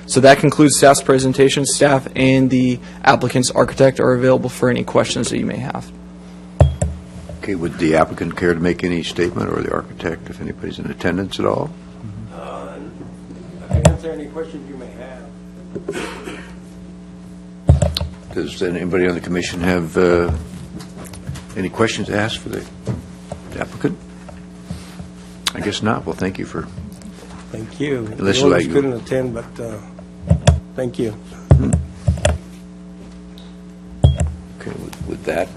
So that concludes staff's presentation. Staff and the applicant's architect are available for any questions that you may have. Okay, would the applicant care to make any statement, or the architect, if anybody's in attendance at all? I can answer any questions you may have. Does anybody on the commission have any questions to ask for the applicant? I guess not. Well, thank you for... Thank you. Unless The others you- couldn't attend, but thank you. Okay, with that,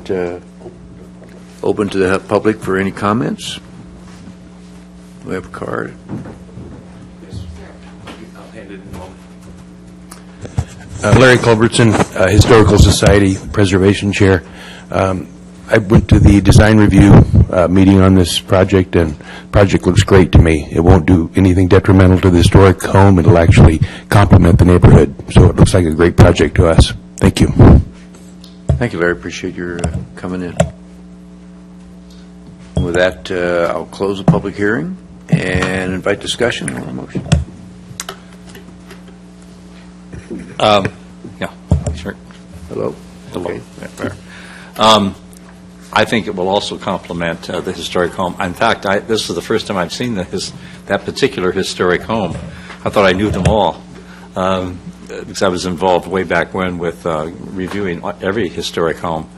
open to the public for any comments? We have a card. Larry Culbertson, Historical Society Preservation Chair. I went to the design review meeting on this project, and the project looks great to me. It won't do anything detrimental to the historic home. It'll actually complement the neighborhood. So it looks like a great project to us. Thank you. Thank you, Larry. Appreciate your coming in. With that, I'll close the public hearing and invite discussion on the motion. Yeah, sure. Hello? Hello. Okay. Yeah, fair. I think it will also complement the historic home. In fact, this is the first time I've seen that particular historic home. I thought I knew them all, because I was involved way back when with reviewing every historic home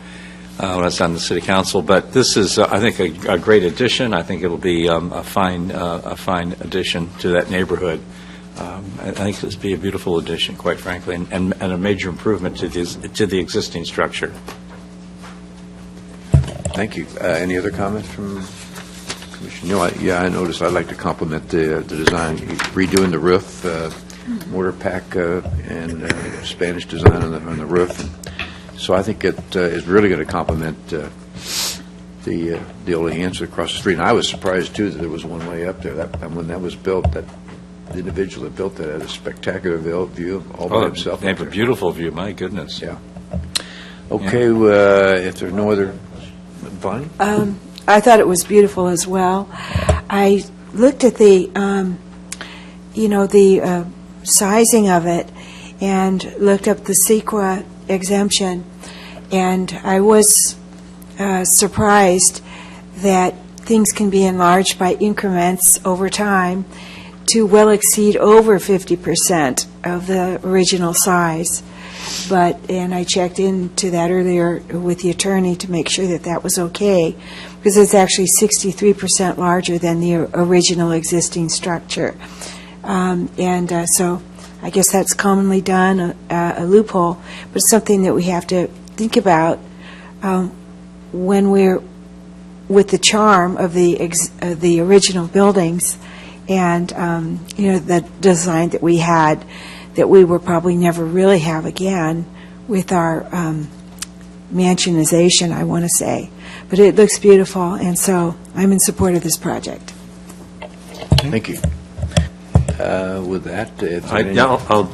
when I was on the city council. But this is, I think, a great addition. I think it'll be a fine addition to that neighborhood. I think this will be a beautiful addition, quite frankly, and a major improvement to the existing structure. Thank you. Any other comments from Commission? No, I noticed. I'd like to compliment the design, redoing the roof, mortar pack, and Spanish design on the roof. And so I think it is really going to complement the old Hanson across the street. And I was surprised too that there was one way up there. When that was built, that the individual that built that had a spectacular view all by himself. They have a beautiful view. My goodness. Yeah. Okay. If there's no other. Bonnie? I thought it was beautiful as well. I looked at the, the sizing of it and looked up the CEQA exemption, and I was surprised that things can be enlarged by increments over time to well exceed over 50% of the original size. And I checked into that earlier with the attorney to make sure that that was okay, because it's actually 63% larger than the original existing structure. So I guess that's commonly done, a loophole, but it's something that we have to think about when we're with the charm of the original buildings and the design that we had, that we will probably never really have again with our mansionization, I want to say. But it looks beautiful, and so I'm in support of this project. Thank you. With that, I'd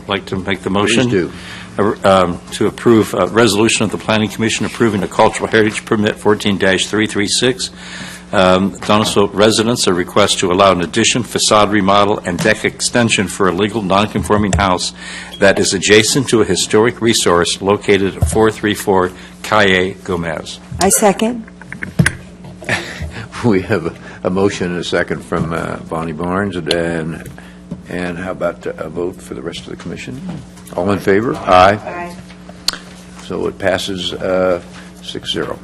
like to make the motion. Please do. To approve a resolution of the Planning Commission approving a cultural heritage permit 14-336. Donosville residents a request to allow an addition, facade remodel, and deck extension for a legal non-conforming house that is adjacent to a historic resource located at 434 Calle Gomez. I second. We have a motion and a second from Bonnie Barnes, and how about a vote for the rest of the commission? All in favor? Aye. Aye. So it passes 6-0.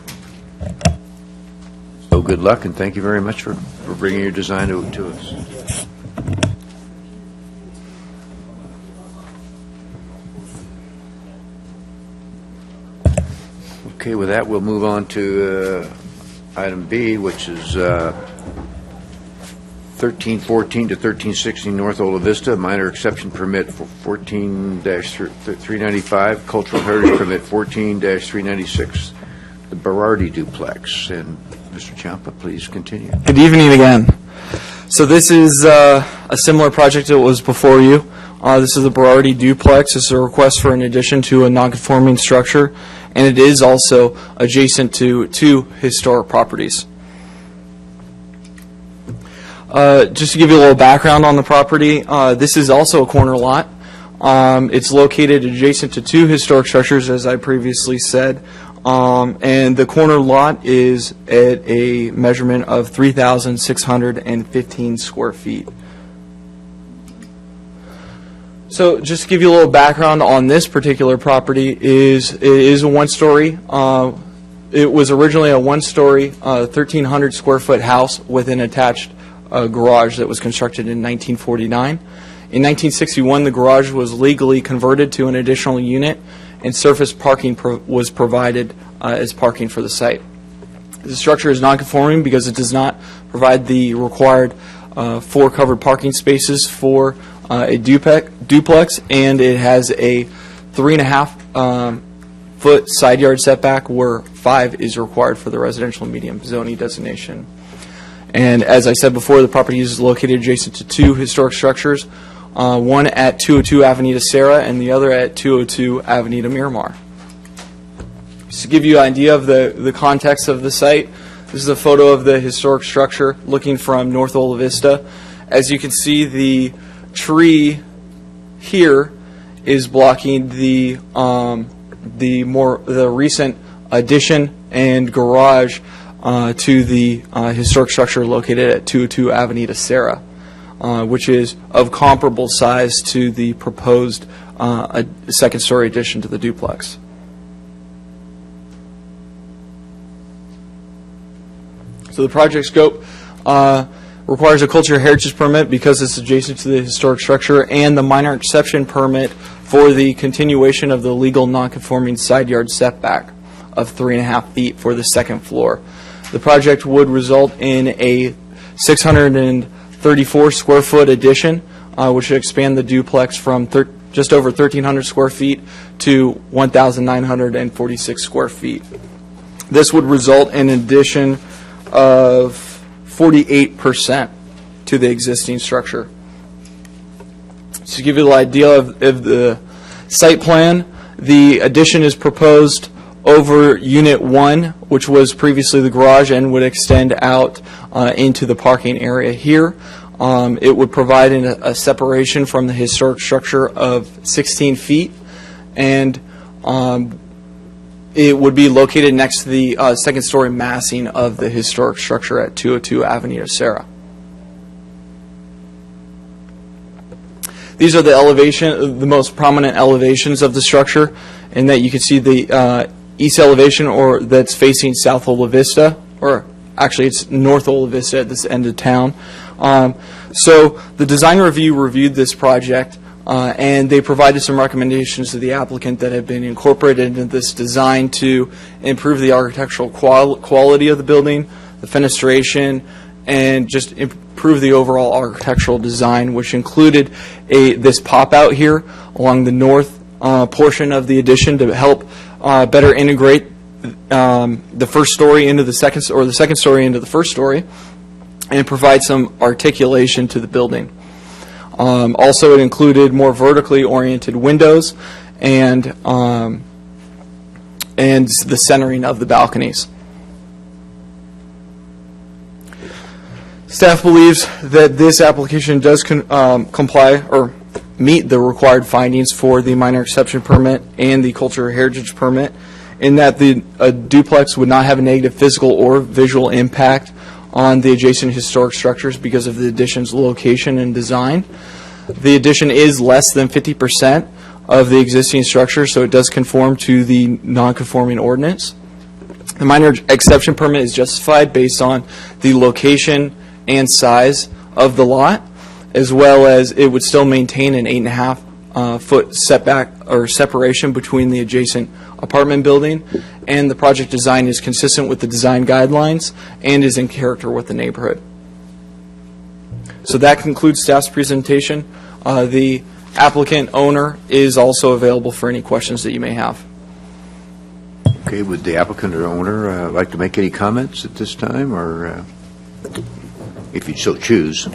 So good luck, and thank you very much for bringing your design to us. Okay, with that, we'll move on to item B, which is 1314 to 1316 North Ola Vista, minor exception permit for 14-395, cultural heritage permit 14-396, the Berardi duplex. And Mr. Ciampa, please continue. Good evening again. So this is a similar project that was before you. This is the Berardi duplex. This is a request for an addition to a non-conforming structure and it is also adjacent to two historic properties. Just to give you a little background on the property, this is also a corner lot. It's located adjacent to two historic structures, as I previously said, and the corner lot is at a measurement of 3,615 square feet. So just to give you a little background on this particular property, it is a one-story. It was originally a one-story, 1,300 square foot house with an attached garage that was constructed in 1949. In 1961, the garage was legally converted to an additional unit, and surface parking was provided as parking for the site. The structure is non-conforming because it does not provide the required 4 covered parking spaces for a duplex, and it has a 3.5 foot side yard setback where 5 is required for the residential medium zoning designation. And as I said before, the property is located adjacent to two historic structures, one at 202 Avenida Serra and the other at 202 Avenida Miramar. Just to give you an idea of the context of the site, this is a photo of the historic structure looking from North Ola Vista. As you can see, the tree here is blocking the recent addition and garage to the historic structure located at 202 Avenida Serra, which is of comparable size to the proposed second-story addition to the duplex. So the project scope requires a cultural heritage permit because it's adjacent to the historic structure, and the minor exception permit for the continuation of the legal non-conforming side yard setback of 3.5 feet for the second floor. The project would result in a 634 square foot addition, which would expand the duplex from just over 1,300 square feet to 1,946 square feet. This would result in an addition of 48% to the existing structure. To give you an idea of the site plan, the addition is proposed over Unit 1, which was previously the garage, and would extend out into the parking area here. It would provide a separation from the historic structure of 16 feet, and it would be located next to the second-story massing of the historic structure at 202 Avenida Serra. These are the most prominent elevations of the structure, in that you can see the east elevation, or that's facing South Ola Vista, or actually it's North Ola Vista at this end of town. So the design review reviewed this project, and they provided some recommendations to the applicant that have been incorporated into this design to improve the architectural quality of the building, the fenestration, and just improve the overall architectural design, which included this pop-out here along the north portion of the addition to help better integrate the first story into the second, or the second story into the first story, and provide some articulation to the building. Also, it included more vertically oriented windows and the centering of the balconies. Staff believes that this application does comply or meet the required findings for the minor exception permit and the cultural heritage permit, in that a duplex would not have a negative physical or visual impact on the adjacent historic structures because of the addition's location and design. The addition is less than 50% of the existing structure, so it does conform to the non-conforming ordinance. The minor exception permit is justified based on the location and size of the lot, as well as it would still maintain an 8.5 foot setback or separation between the adjacent apartment building, and the project design is consistent with the design guidelines and is in character with the neighborhood. So that concludes staff's presentation. The applicant owner is also available for any questions that you may have. Okay, would the applicant or owner like to make any comments at this time, or if you so choose?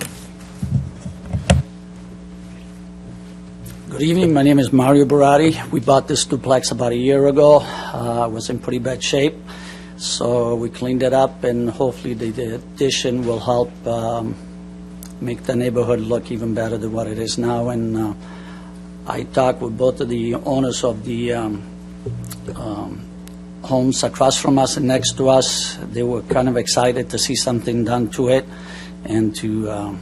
Good evening. My name is Mario Barati. We bought this duplex about a year ago. It was in pretty bad shape, so we cleaned it up, and hopefully the addition will help make the neighborhood look even better than what it is now. And I talked with both of the owners of the homes across from us and next to us. They were kind of excited to see something done to it and to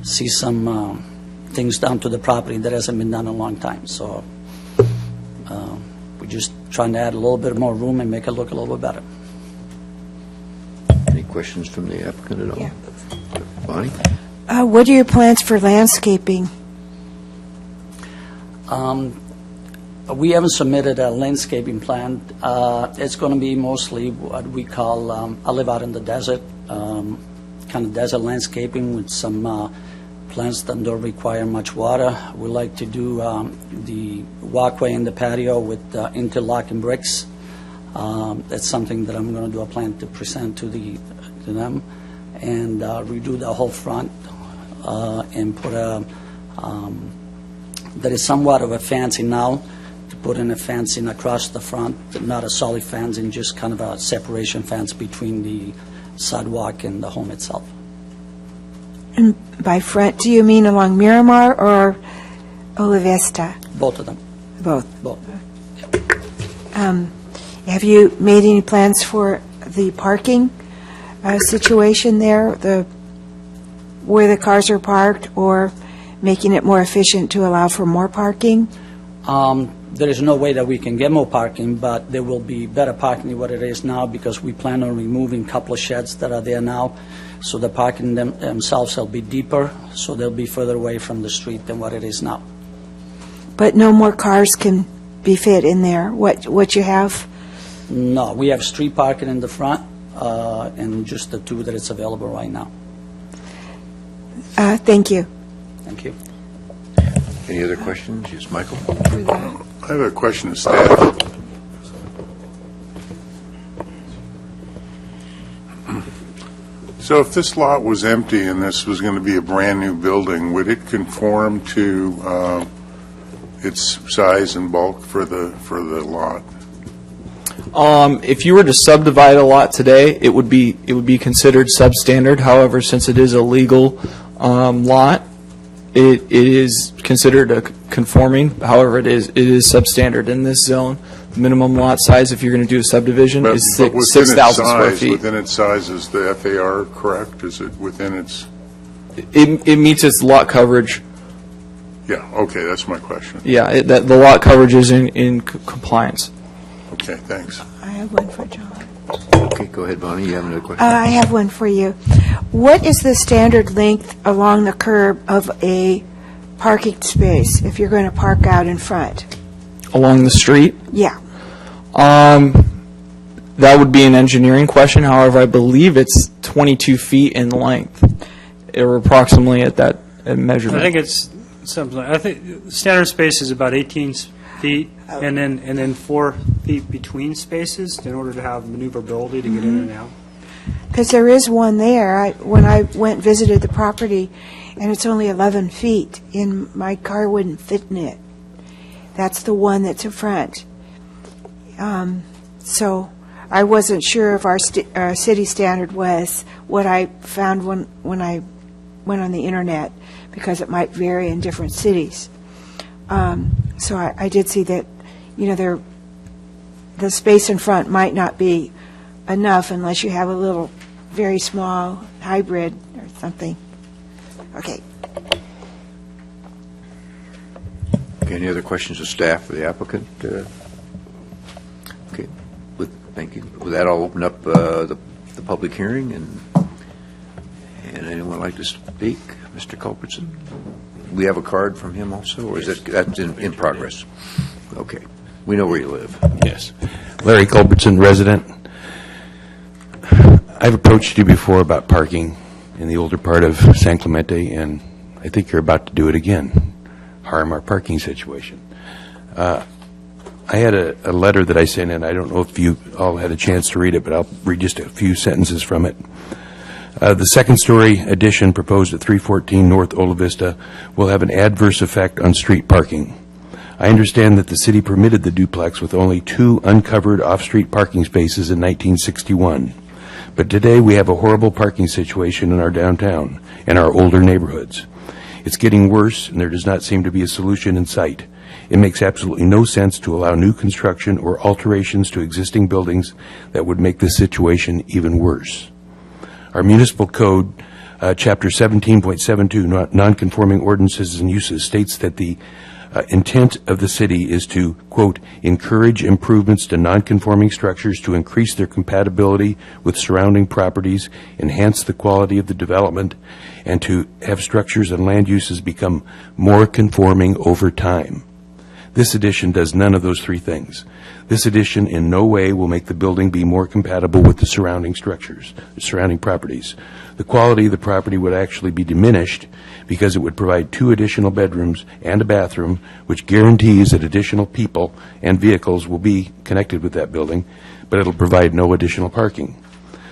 see some things done to the property that hasn't been done in a long time. So we're just trying to add a little bit more room and make it look a little bit better. Any questions from the applicant at all? Yeah. Bonnie? What are your plans for landscaping? We haven't submitted a landscaping plan. It's going to be mostly what we call, I live out in the desert, kind of desert landscaping with some plants that don't require much water. We like to do the walkway and the patio with interlocking bricks. That's something that I'm going to do a plan to present to them, and redo the whole front and put a there is somewhat of a fencing now, to put in a fencing across the front, not a solid fencing, just kind of a separation fence between the sidewalk and the home itself. And by front, do you mean along Miramar or Ola Vista? Both of them. Both. Both. Have you made any plans for the parking situation there, where the cars are parked, or making it more efficient to allow for more parking? There is no way that we can get more parking, but there will be better parking than what it is now, because we plan on removing a couple of sheds that are there now. So the parking themselves will be deeper, so they'll be further away from the street than what it is now. But no more cars can be fit in there, what you have? No, we have street parking in the front, and just the two that it's available right now. Thank you. Thank you. Any other questions? Yes, Michael? I have a question of staff. So if this lot was empty and this was going to be a brand-new building, would it conform to its size and bulk for the lot? If you were to subdivide a lot today, it would be considered substandard. However, since it is a legal lot, it is considered a conforming. However, it is substandard in this zone. Minimum lot size, if you're going to do a subdivision, is 6,000 square feet. Within its size, is the FAR correct? Is it within its? It meets its lot coverage. Yeah. Okay, that's my question. Yeah, the lot coverage is in compliance. Okay, thanks. I have one for John. Okay, go ahead, Bonnie. You have another question? I have one for you. What is the standard length along the curb of a parking space if you're going to park out in front? Along the street? Yeah. That would be an engineering question. However, I believe it's 22 feet in length, or approximately at that measurement. I think it's something. I think the standard space is about 18 feet, and then 4 feet between spaces in order to have maneuverability to get in and out. Because there is one there. When I went and visited the property, and it's only 11 feet, and my car wouldn't fit in it. That's the one that's in front. So I wasn't sure if our city standard was what I found when I went on the internet, because it might vary in different cities. So I did see that, the space in front might not be enough unless you have a little, very small hybrid or something. Okay. Okay, any other questions of staff for the applicant? Okay, thank you. With that, I'll open up the public hearing, and anyone like to speak? Mr. Culbertson? We have a card from him also, or is that's in progress? Okay. We know where you live. Yes. Larry Culbertson, resident. I've approached you before about parking in the older part of San Clemente, and I think you're about to do it again, harm our parking situation. I had a letter that I sent in. I don't know if you all had a chance to read it, but I'll read just a few sentences from it. The second-story addition proposed at 314 North Ola Vista will have an adverse effect on street parking. I understand that the city permitted the duplex with only 2 uncovered off-street parking spaces in 1961. But today we have a horrible parking situation in our downtown and our older neighborhoods. It's getting worse, and there does not seem to be a solution in sight. It makes absolutely no sense to allow new construction or alterations to existing buildings that would make this situation even worse. Our municipal code, Chapter 17.72, Nonconforming Ordinances and Uses, states that the intent of the city is to, quote, encourage improvements to nonconforming structures to increase their compatibility with surrounding properties, enhance the quality of the development, and to have structures and land uses become more conforming over time. This addition does none of those 3 things. This addition in no way will make the building be more compatible with the surrounding structures, the surrounding properties. The quality of the property would actually be diminished because it would provide 2 additional bedrooms and a bathroom, which guarantees that additional people and vehicles will be connected with that building, but it'll provide no additional parking.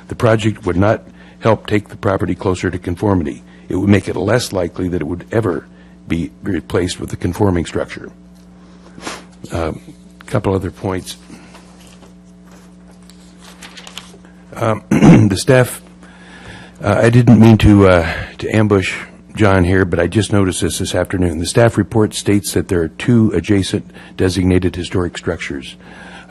The project would not help take the property closer to conformity. It would make it less likely that it would ever be replaced with a conforming structure. A couple other points. The staff, I didn't mean to ambush John here, but I just noticed this afternoon. The staff report states that there are 2 adjacent designated historic structures.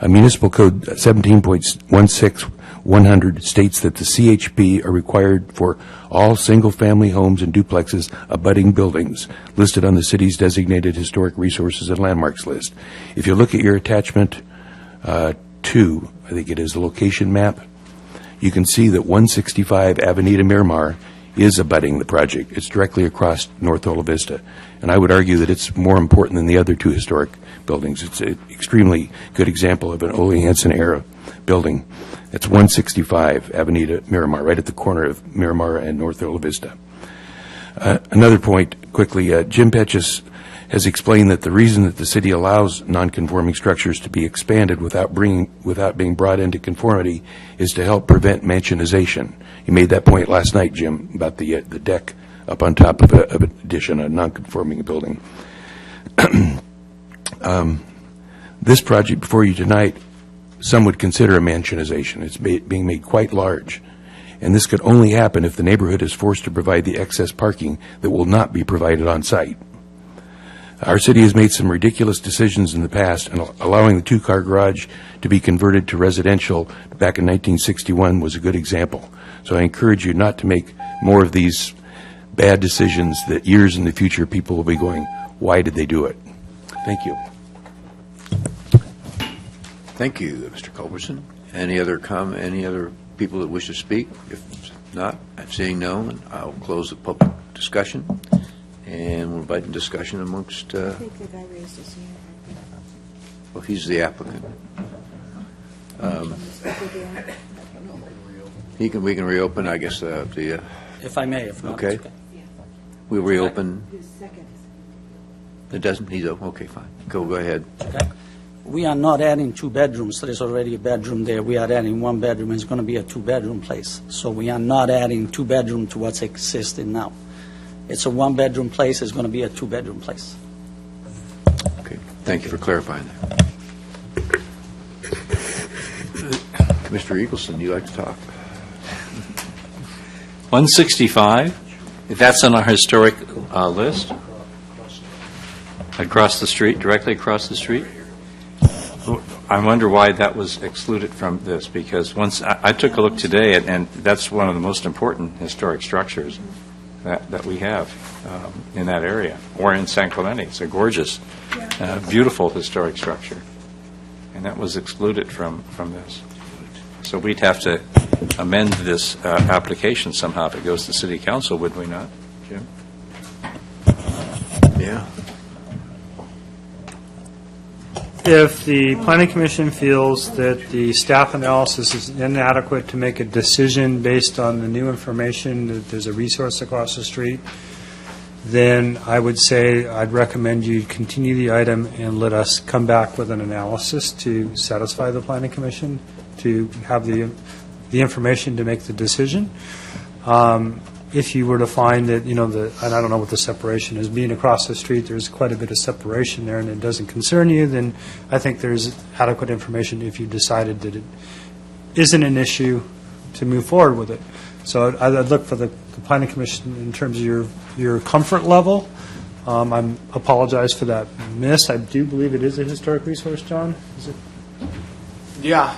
Municipal Code 17.16100 states that the CHP are required for all single-family homes and duplexes abutting buildings listed on the city's designated historic resources and landmarks list. If you look at your attachment 2, I think it is the location map, you can see that 165 Avenida Miramar is abutting the project. It's directly across North Ola Vista. And I would argue that it's more important than the other 2 historic buildings. It's an extremely good example of an Ole Hansen-era building. It's 165 Avenida Miramar, right at the corner of Miramar and North Ola Vista. Another point, quickly, Jim Petchus has explained that the reason that the city allows nonconforming structures to be expanded without being brought into conformity is to help prevent mansionization. He made that point last night, Jim, about the deck up on top of an addition, a nonconforming building. This project before you tonight, some would consider a mansionization. It's being made quite large. And this could only happen if the neighborhood is forced to provide the excess parking that will not be provided on site. Our city has made some ridiculous decisions in the past, and allowing the 2-car garage to be converted to residential back in 1961 was a good example. So I encourage you not to make more of these bad decisions that years in the future people will be going, why did they do it? Thank you. Thank you, Mr. Culbertson. Any other people that wish to speak? If not, I'm seeing no, I'll close the public discussion, and we'll invite discussion amongst, I think the guy raised his hand. well, he's the applicant. We can reopen, I guess, If I may, if not. okay. it's We'll reopen. It doesn't, he's, okay, fine. Go ahead. Okay. We are not adding 2 bedrooms. There is already a bedroom there. We are adding 1 bedroom. It's going to be a 2-bedroom place. So we are not adding 2 bedroom to what's existing now. It's a 1-bedroom place. It's going to be a 2-bedroom place. Okay, thank you for clarifying that. Mr. Eagleson, you like to talk? 165, that's on our historic list? Across the street, directly across the street? I wonder why that was excluded from this, because once I took a look today, and that's one of the most important historic structures that we have in that area, or in San Clemente. It's a gorgeous, beautiful historic structure, and that was excluded from this. So we'd have to amend this application somehow if it goes to City Council, would we not, Jim? Yeah. If the Planning Commission feels that the staff analysis is inadequate to make a decision based on the new information, that there's a resource across the street, then I would say I'd recommend you continue the item and let us come back with an analysis to satisfy the Planning Commission, to have the information to make the decision. If you were to find that, and I don't know what the separation is, being across the street, there's quite a bit of separation there, and it doesn't concern you, then I think there's adequate information if you decided that it isn't an issue to move forward with it. So I'd look for the Planning Commission in terms of your comfort level. I apologize for that miss. I do believe it is a historic resource, John? Is it? Yeah,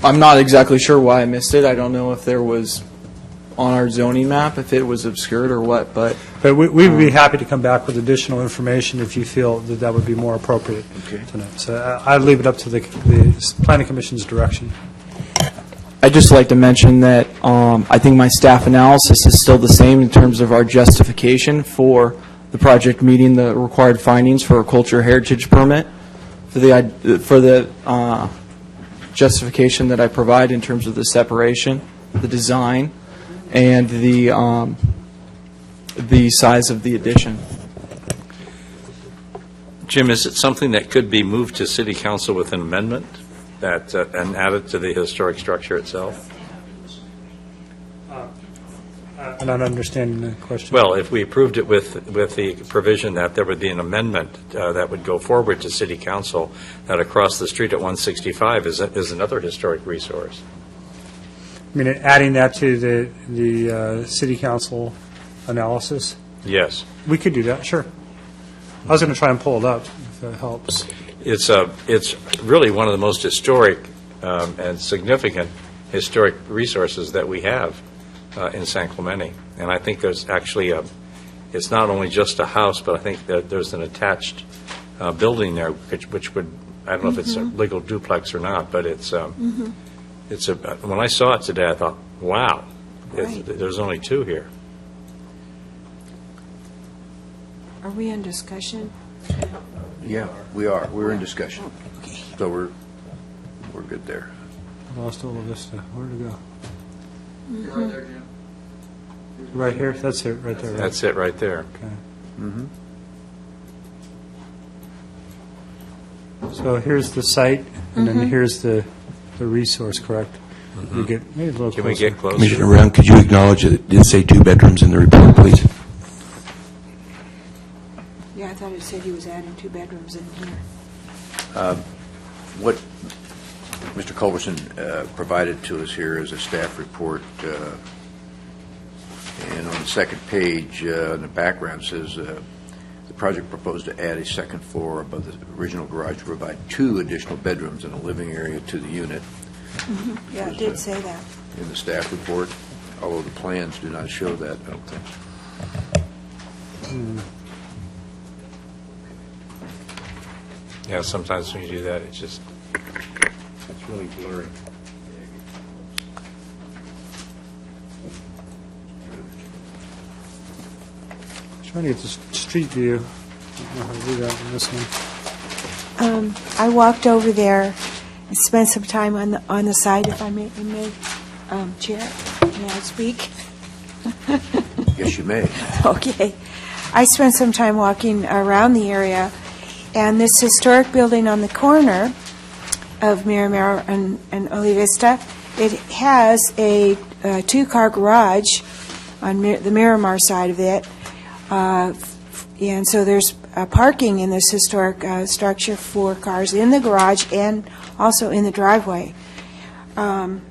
I'm not exactly sure why I missed it. I don't know if there was on our zoning map, if it was obscured or what, but we would be happy to come back with additional information if you feel that would be more appropriate tonight. So I'd leave it up to the Planning Commission's direction. I'd just like to mention that I think my staff analysis is still the same in terms of our justification for the project meeting the required findings for a cultural heritage permit, for the justification that I provide in terms of the separation, the design, and the size of the addition. Jim, is it something that could be moved to City Council with an amendment and added to the historic structure itself? I'm not understanding the question. Well, if we approved it with the provision that there would be an amendment that would go forward to City Council, that across the street at 165 is another historic resource. I mean, adding that to the City Council analysis? Yes. We could do that, sure. I was going to try and pull it up, if that helps. It's really one of the most historic and significant historic resources that we have in San Clemente. And I think there's actually it's not only just a house, but I think that there's an attached building there, which would, I don't know if it's a legal duplex or not, but it's when I saw it today, I thought, wow, there's only two here. Are we in discussion? Yeah, we are. We're in discussion. So we're good there. I lost all of this stuff. Where'd it go? Right there, Jim. Right here? That's it, right there. Right? That's it right there. Okay. So here's the site, and then here's the resource, correct? We get maybe a little Can closer. we get closer? Commissioner Brown, could you acknowledge that it did say 2 bedrooms in the report, please? Yeah, I thought it said he was adding 2 bedrooms in here. What Mr. Culberson provided to us here is a staff report, and on the second page, in the background, says the project proposed to add a second floor above the original garage to provide 2 additional bedrooms and a living area to the unit. Yeah, it did say that. In the staff report, although the plans do not show that, I don't think. Yeah, sometimes when you do that, it's really blurry. Trying to get the street view. I don't know how to do that in this one. I walked over there and spent some time on the site, if I may, Chair, may I speak? Yes, you may. Okay. I spent some time walking around the area, and this historic building on the corner of Miramar and Vista, it has a 2-car garage on the Miramar side of it, and so there's parking in this historic structure for cars in the garage and also in the driveway. And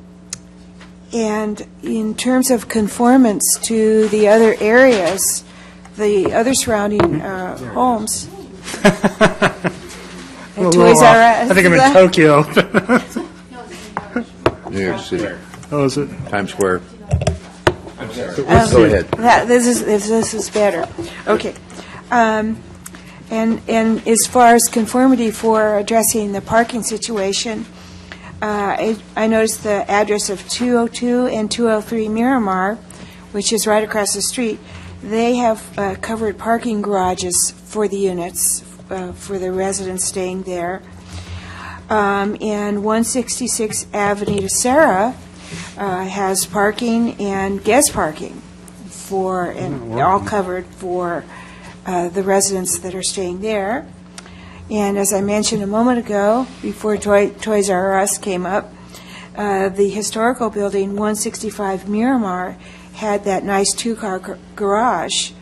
in terms of conformance to the other areas, the other surrounding homes, and Toys R Us. I think I'm in Tokyo. New York City. Oh, is it? Times Square. Go ahead. This is better. Okay. And as far as conformity for addressing the parking situation, I noticed the address of 202 and 203 Miramar, which is right across the street. They have covered parking garages for the units, for the residents staying there. And 166 Avenida Serra has parking and guest parking all covered for the residents that are staying there. And as I mentioned a moment ago, before Toys R Us came up, the historical building, 165 Miramar, had that nice two-car garage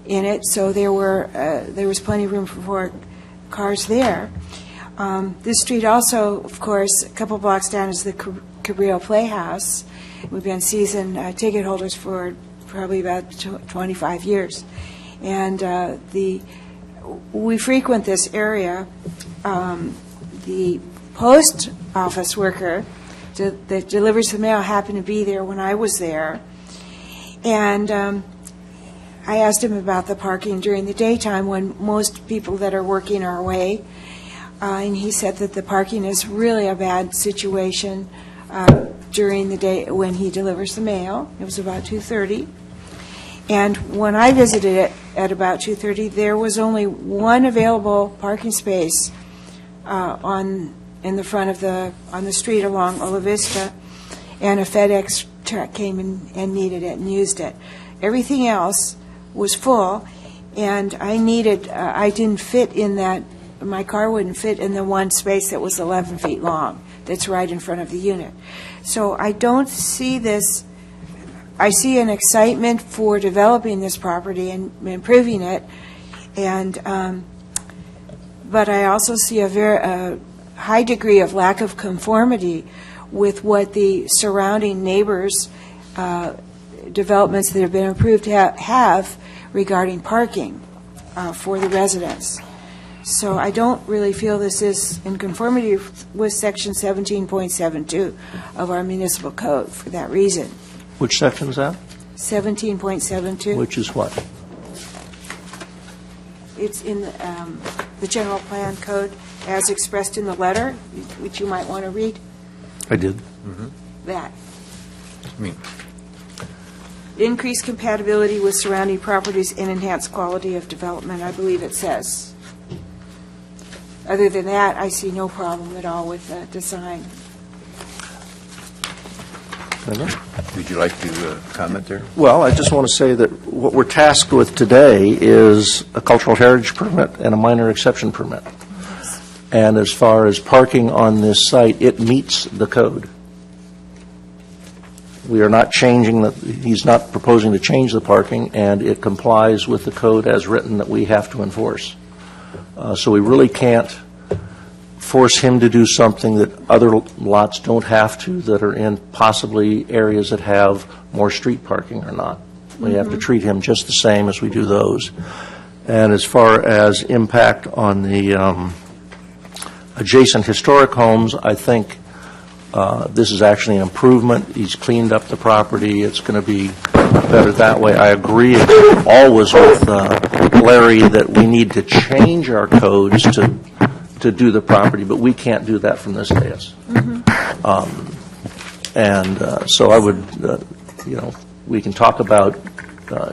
in it, so there was plenty of room for 4 cars there. This street also, of course, a couple blocks down is the Cabrillo Playhouse. We've been season ticket holders for probably about 25 years. And we frequent this area. The post office worker that delivers the mail happened to be there when I was there. And I asked him about the parking during the daytime when most people that are working are away. And he said that the parking is really a bad situation during the day when he delivers the mail. It was about 2:30. And when I visited it at about 2:30, there was only one available parking space in the front of on the street along Vista, and a FedEx truck came and needed it and used it. Everything else was full, and I didn't fit in that. My car wouldn't fit in the one space that was 11 feet long that's right in front of the unit. So I don't see this. I see an excitement for developing this property and improving it, but I also see a very high degree of lack of conformity with what the surrounding neighbors' developments that have been approved have regarding parking for the residents. So I don't really feel this is in conformity with Section 17.72 of our municipal code for that reason. Which section is that? 17.72. Which is what? It's in the general plan code as expressed in the letter, which you might want to read. I did. That. Me. Increase compatibility with surrounding properties and enhance quality of development, I believe it says. Other than that, I see no problem at all with the design. Would you like to comment there? Well, I just want to say that what we're tasked with today is a cultural heritage permit and a minor exception permit. And as far as parking on this site, it meets the code. We are not changing he's not proposing to change the parking, and it complies with the code as written that we have to enforce. So we really can't force him to do something that other lots don't have to, that are in possibly areas that have more street parking or not. We have to treat him just the same as we do those. And as far as impact on the adjacent historic homes, I think this is actually an improvement. He's cleaned up the property. It's going to be better that way. I agree always with Larry that we need to change our codes to do the property, but we can't do that from this dais. So I would, we can talk about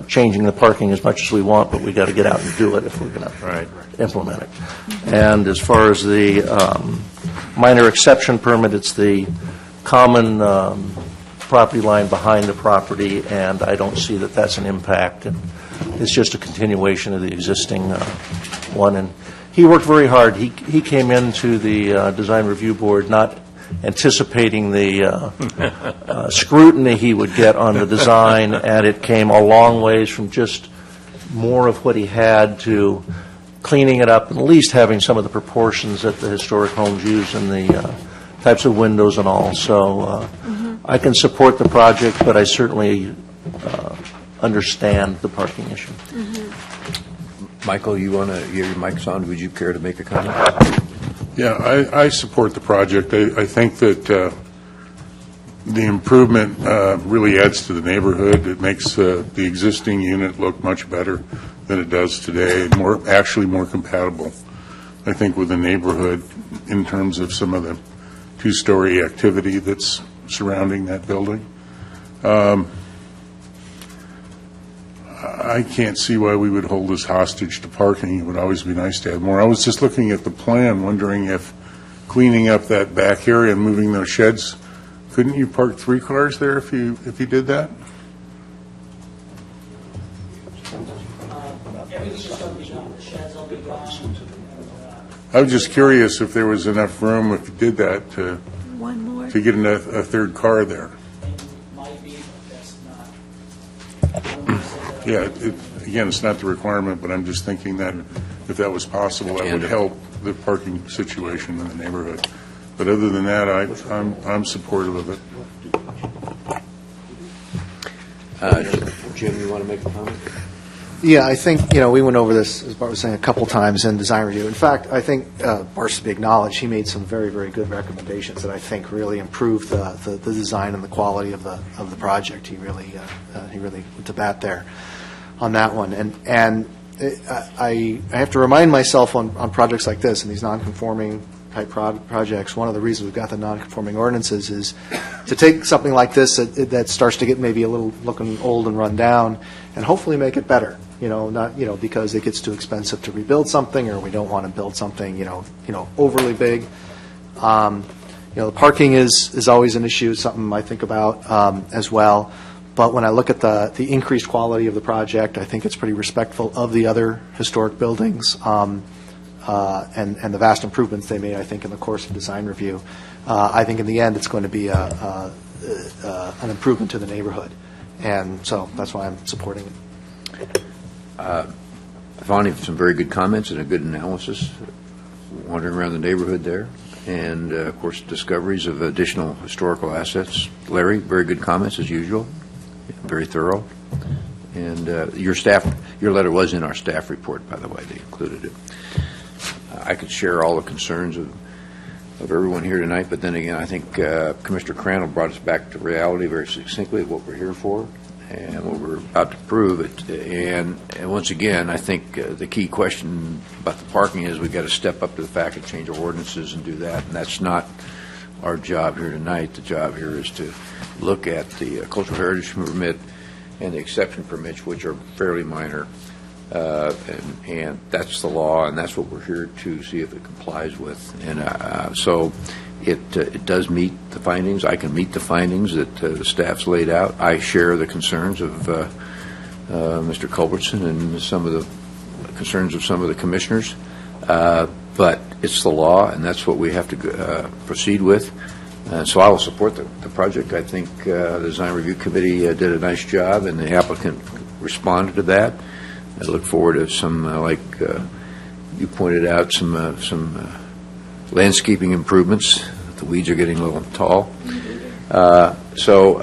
changing the parking as much as we want, but we got to get out and do it if we're going to implement it. And as far as the minor exception permit, it's the common property line behind the property, and I don't see that that's an impact. And it's just a continuation of the existing one. And he worked very hard. He came into the design review board not anticipating the scrutiny he would get on the design, and it came a long ways from just more of what he had to cleaning it up and at least having some of the proportions that the historic homes use and the types of windows and all. So I can support the project, but I certainly understand the parking issue. Michael, your mic's on. Would you care to make a comment? Yeah, I support the project. I think that the improvement really adds to the neighborhood. It makes the existing unit look much better than it does today, and actually more compatible, I think, with the neighborhood in terms of some of the two-story activity that's surrounding that building. I can't see why we would hold this hostage to parking. It would always be nice to have more. I was just looking at the plan, wondering if cleaning up that back area and moving those sheds, couldn't you park 3 cars there if you did that? I was just curious if there was enough room if you did that to get a third car there. Yeah, again, it's not the requirement, but I'm just thinking that if that was possible, that would help the parking situation in the neighborhood. But other than that, I'm supportive of it. Jim, you want to make a comment? Yeah, I think, we went over this, as Bart was saying, a couple times in design review. In fact, I think Bart's to be acknowledged. He made some very, very good recommendations that I think really improved the design and the quality of the project. He really went to bat there on that one. And I have to remind myself on projects like this and these non-conforming type projects, one of the reasons we've got the non-conforming ordinances is to take something like this that starts to get maybe a little looking old and run down and hopefully make it better. Not because it gets too expensive to rebuild something, or we don't want to build something overly big. The parking is always an issue, something I think about as well. But when I look at the increased quality of the project, I think it's pretty respectful of the other historic buildings and the vast improvements they made, I think, in the course of design review. I think in the end it's going to be an improvement to the neighborhood. And so that's why I'm supporting it. I found some very good comments and a good analysis wandering around the neighborhood there. And, of course, discoveries of additional historical assets. Larry, very good comments as usual. Very thorough. And your letter was in our staff report, by the way. They included it. I could share all the concerns of everyone here tonight, but then again, I think Commissioner Crandall brought us back to reality very succinctly of what we're here for and what we're about to prove. And once again, I think the key question about the parking is we've got to step up to the fact and change our ordinances and do that, and that's not our job here tonight. The job here is to look at the cultural heritage permit and the exception permits, which are fairly minor. And that's the law, and that's what we're here to see if it complies with. And so it does meet the findings. I can meet the findings that the staff's laid out. I share the concerns of Mr. Culbertson and some of the concerns of some of the commissioners. But it's the law, and that's what we have to proceed with. So I will support the project. I think the Design Review Committee did a nice job, and the applicant responded to that. I look forward to some, like you pointed out, some landscaping improvements. The weeds are getting a little tall. So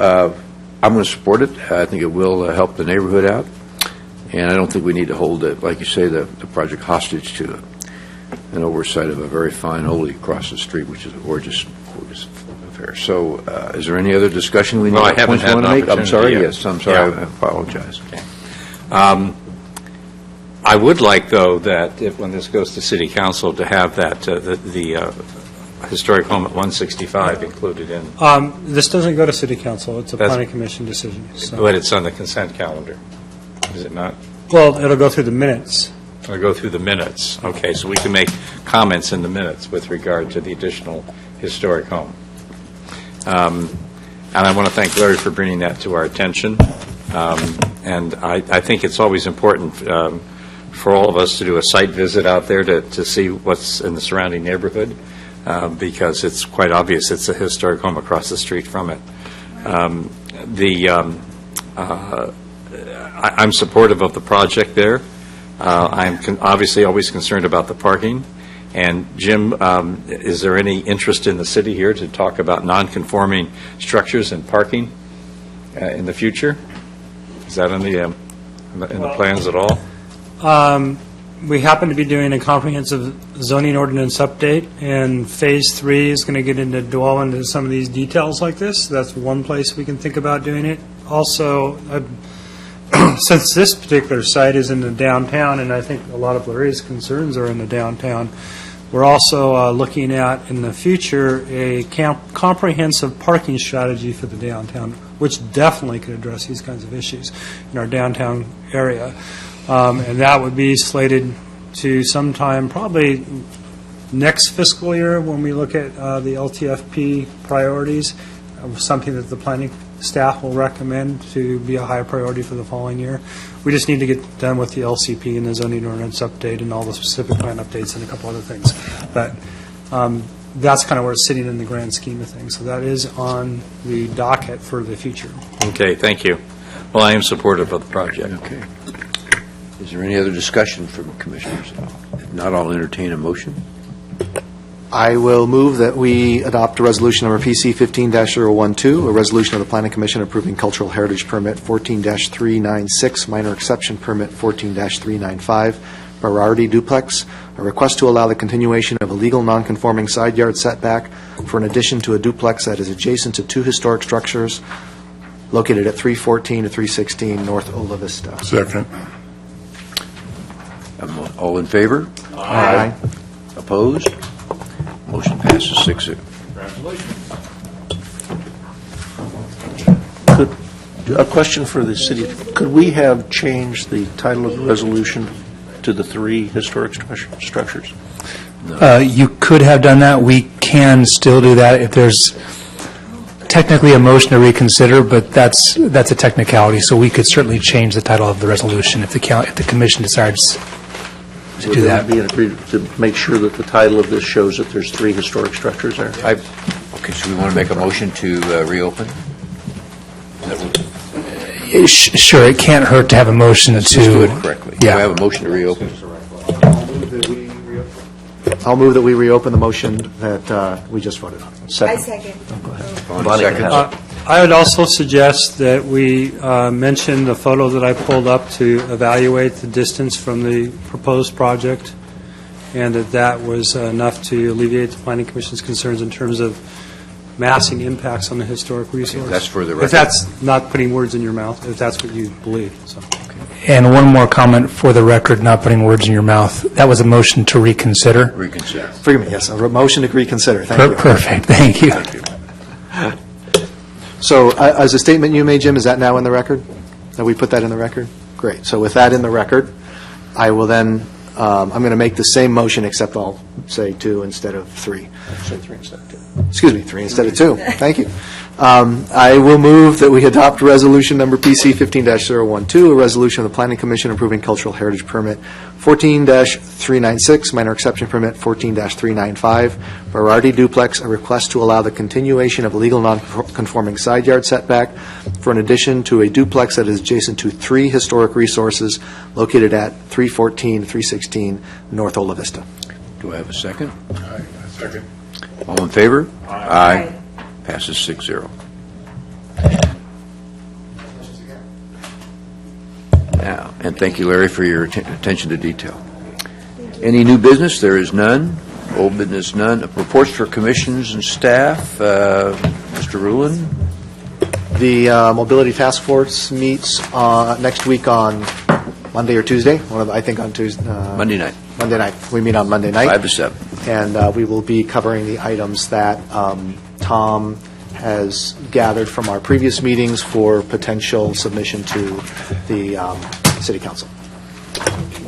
I'm going to support it. I think it will help the neighborhood out. And I don't think we need to hold it, like you say, the project hostage to an oversight of a very fine oldie across the street, which is a gorgeous affair. So is there any other discussion we need I haven't had an opportunity I'm sorry, yet. yes, I'm sorry, Yeah. I apologize. Okay. I would like, though, that when this goes to City Council, to have that, the historic home at 165 included in, This doesn't go to City Council. It's a That's- Planning Commission decision. So. but it's on the consent calendar, is it not? Well, it'll go through the minutes. I'll go through the minutes. Okay, so we can make comments in the minutes with regard to the additional historic home. And I want to thank Larry for bringing that to our attention. And I think it's always important for all of us to do a site visit out there to see what's in the surrounding neighborhood, because it's quite obvious it's a historic home across the street from it. I'm supportive of the project there. I'm obviously always concerned about the parking. And Jim, is there any interest in the city here to talk about non-conforming structures and parking in the future? Is that in the plans at all? We happen to be doing a comprehensive zoning ordinance update, and Phase 3 is going to dwell into some of these details like this. That's one place we can think about doing it. Also, since this particular site is in the downtown, and I think a lot of Larry's concerns are in the downtown, we're also looking at, in the future, a comprehensive parking strategy for the downtown, which definitely could address these kinds of issues in our downtown area. And that would be slated to sometime probably next fiscal year when we look at the LTFP priorities, something that the planning staff will recommend to be a high priority for the following year. We just need to get done with the LCP and the zoning ordinance update and all the specific plan updates and a couple other things. But that's kind of where it's sitting in the grand scheme of things. So that is on the docket for the future. Okay, thank you. Well, I am supportive of the project. Okay. Is there any other discussion from commissioners? If not, I'll entertain a motion. I will move that we adopt a resolution number PC 15-012, a resolution of the Planning Commission approving cultural heritage permit 14-396, minor exception permit 14-395, Berardi duplex, a request to allow the continuation of a legal nonconforming side yard setback for an addition to a duplex that is adjacent to two historic structures located at 314 to 316 North Ola Vista. Second. All in favor? Aye. Opposed? Motion passes 6-0. A question for the city. Could we have changed the title of the resolution to the 3 historic structures? You could have done that. We can still do that if there's technically a motion to reconsider, but that's a technicality, so we could certainly change the title of the resolution if the commission decides to do that. Would there be an agreement to make sure that the title of this shows that there's 3 historic structures there? Okay, so we want to make a motion to reopen? Sure, it can't hurt to have a motion Let's just do to... it correctly. Yeah. Do I have a motion to reopen? I'll move that we reopen the motion that we just voted on. I second. Bonnie seconds. I would also suggest that we mention the photo that I pulled up to evaluate the distance from the proposed project, and that was enough to alleviate the Planning Commission's concerns in terms of massing impacts on the historic resource. That's for the record. If that's not putting words in your mouth, if that's what you believe. So. And one more comment for the record, not putting words in your mouth. That was a motion to reconsider. Reconsider. Forgive me, yes, a motion to reconsider. Thank you. Perfect, thank you. Thank you. So as a statement you made, Jim, is that now in the record? That we put that in the record? Great. So with that in the record, I will then, I'm going to make the same motion, except I'll say 2 instead of 3. Say 3 instead of 2. Excuse me, 3 instead of 2. Thank you. I will move that we adopt resolution number PC 15-012, a resolution of the Planning Commission approving cultural heritage permit 14-396, minor exception permit 14-395, Berardi duplex, a request to allow the continuation of a legal non-conforming side yard setback for an addition to a duplex that is adjacent to 3 historic resources located at 314, 316 North Ola Vista. Do I have a second? Aye. Second. All in favor? Aye. Passes 6-0. Now, and thank you, Larry, for your attention to detail. Any new business? There is none. Old business, none. Reports for commissions and staff. Mr. Ruland? The Mobility Task Force meets next week on Monday or Tuesday. I think on Tuesday. Monday night. Monday night. We meet on Monday night. 5 to 7. And we will be covering the items that Tom has gathered from our previous meetings for potential submission to the City Council.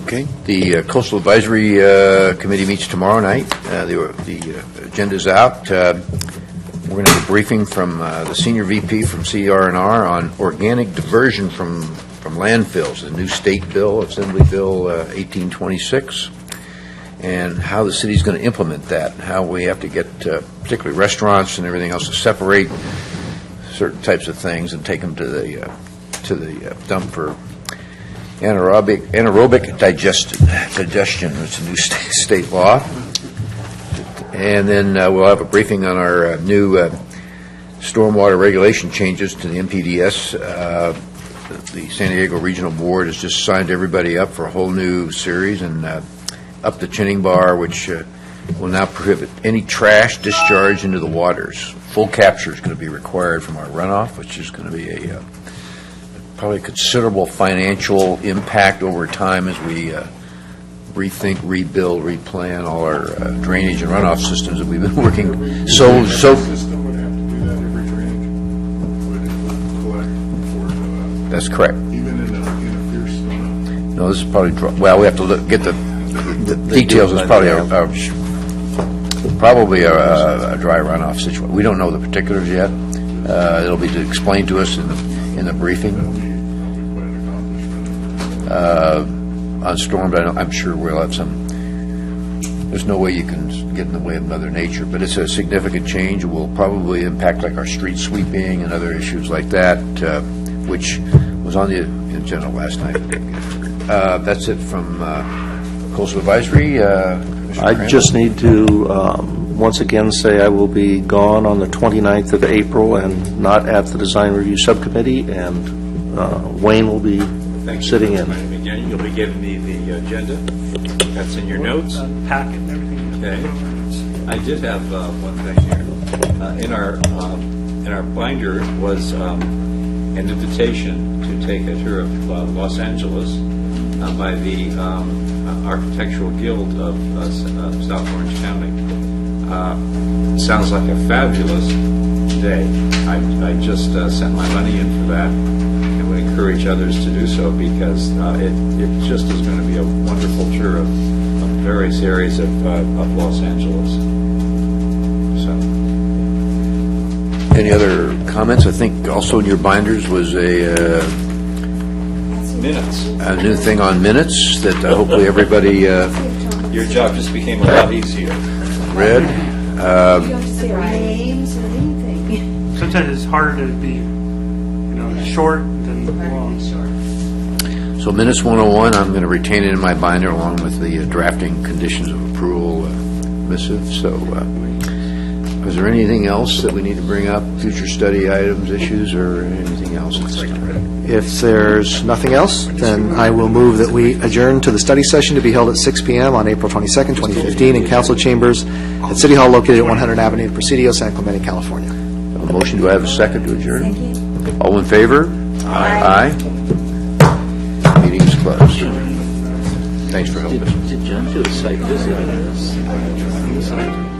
Okay. The Coastal Advisory Committee meets tomorrow night. The agenda's out. We're going to have a briefing from the Senior VP from CR&R on organic diversion from landfills, the new state bill, Assembly Bill 1826, and how the city's going to implement that, and how we have to get particularly restaurants and everything else to separate certain types of things and take them to the dump for anaerobic digestion. It's a new state law. And then we'll have a briefing on our new stormwater regulation changes to the MPDS. The San Diego Regional Board has just signed everybody up for a whole new series, and up the Chinning Bar, which will now prohibit any trash discharge into the waters. Full capture is going to be required from our runoff, which is going to be a probably considerable financial impact over time as we rethink, rebuild, replan all our drainage and runoff systems that we've been working so. System would have to do that every drainage. Would collect for That's correct. even in a fierce storm. No, this is probably well. We have to get the details. Is probably a dry runoff situation. We don't know the particulars yet. It'll be explained to us in the briefing. On storm, but I'm sure we'll have some. There's no way you can get in the way of Mother Nature, but it's a significant change. It will probably impact like our street sweeping and other issues like that. which was on the agenda last night. That's it from Coastal Advisory. Mr. I Crandall? just need to once again say I will be gone on the 29th of April and not at the Design Review Subcommittee, and Wayne will be Thank you sitting for in. reminding me again. You'll be giving me the agenda. That's in your notes. Packet and everything. Okay. I did have one thing here. In our binder was an invitation to take a tour of Los Angeles by the Architectural Guild of South Orange County. Sounds like a fabulous day. I just sent my money in for that, and would encourage others to do so, because it just is going to be a wonderful tour of various areas of Los Angeles. So, Any other comments? I think also in your binders was a minutes. new thing on minutes that hopefully everybody Your job just became a lot easier. read. You don't have to say our names or anything. Sometimes it's harder to be, short than long. So minutes 101, I'm going to retain it in my binder along with the drafting conditions of approval missive. So is there anything else that we need to bring up, future study items, issues, or anything else? If there's nothing else, then I will move that we adjourn to the study session to be held at 6 p.m. on April 22nd, 2015, in council chambers at City Hall located at 100 Avenue, Presidio, San Clemente, California. A motion, do I have a second to adjourn? All in favor? Aye. Meeting is closed. Thanks for helping us. Did John do a site visit on this?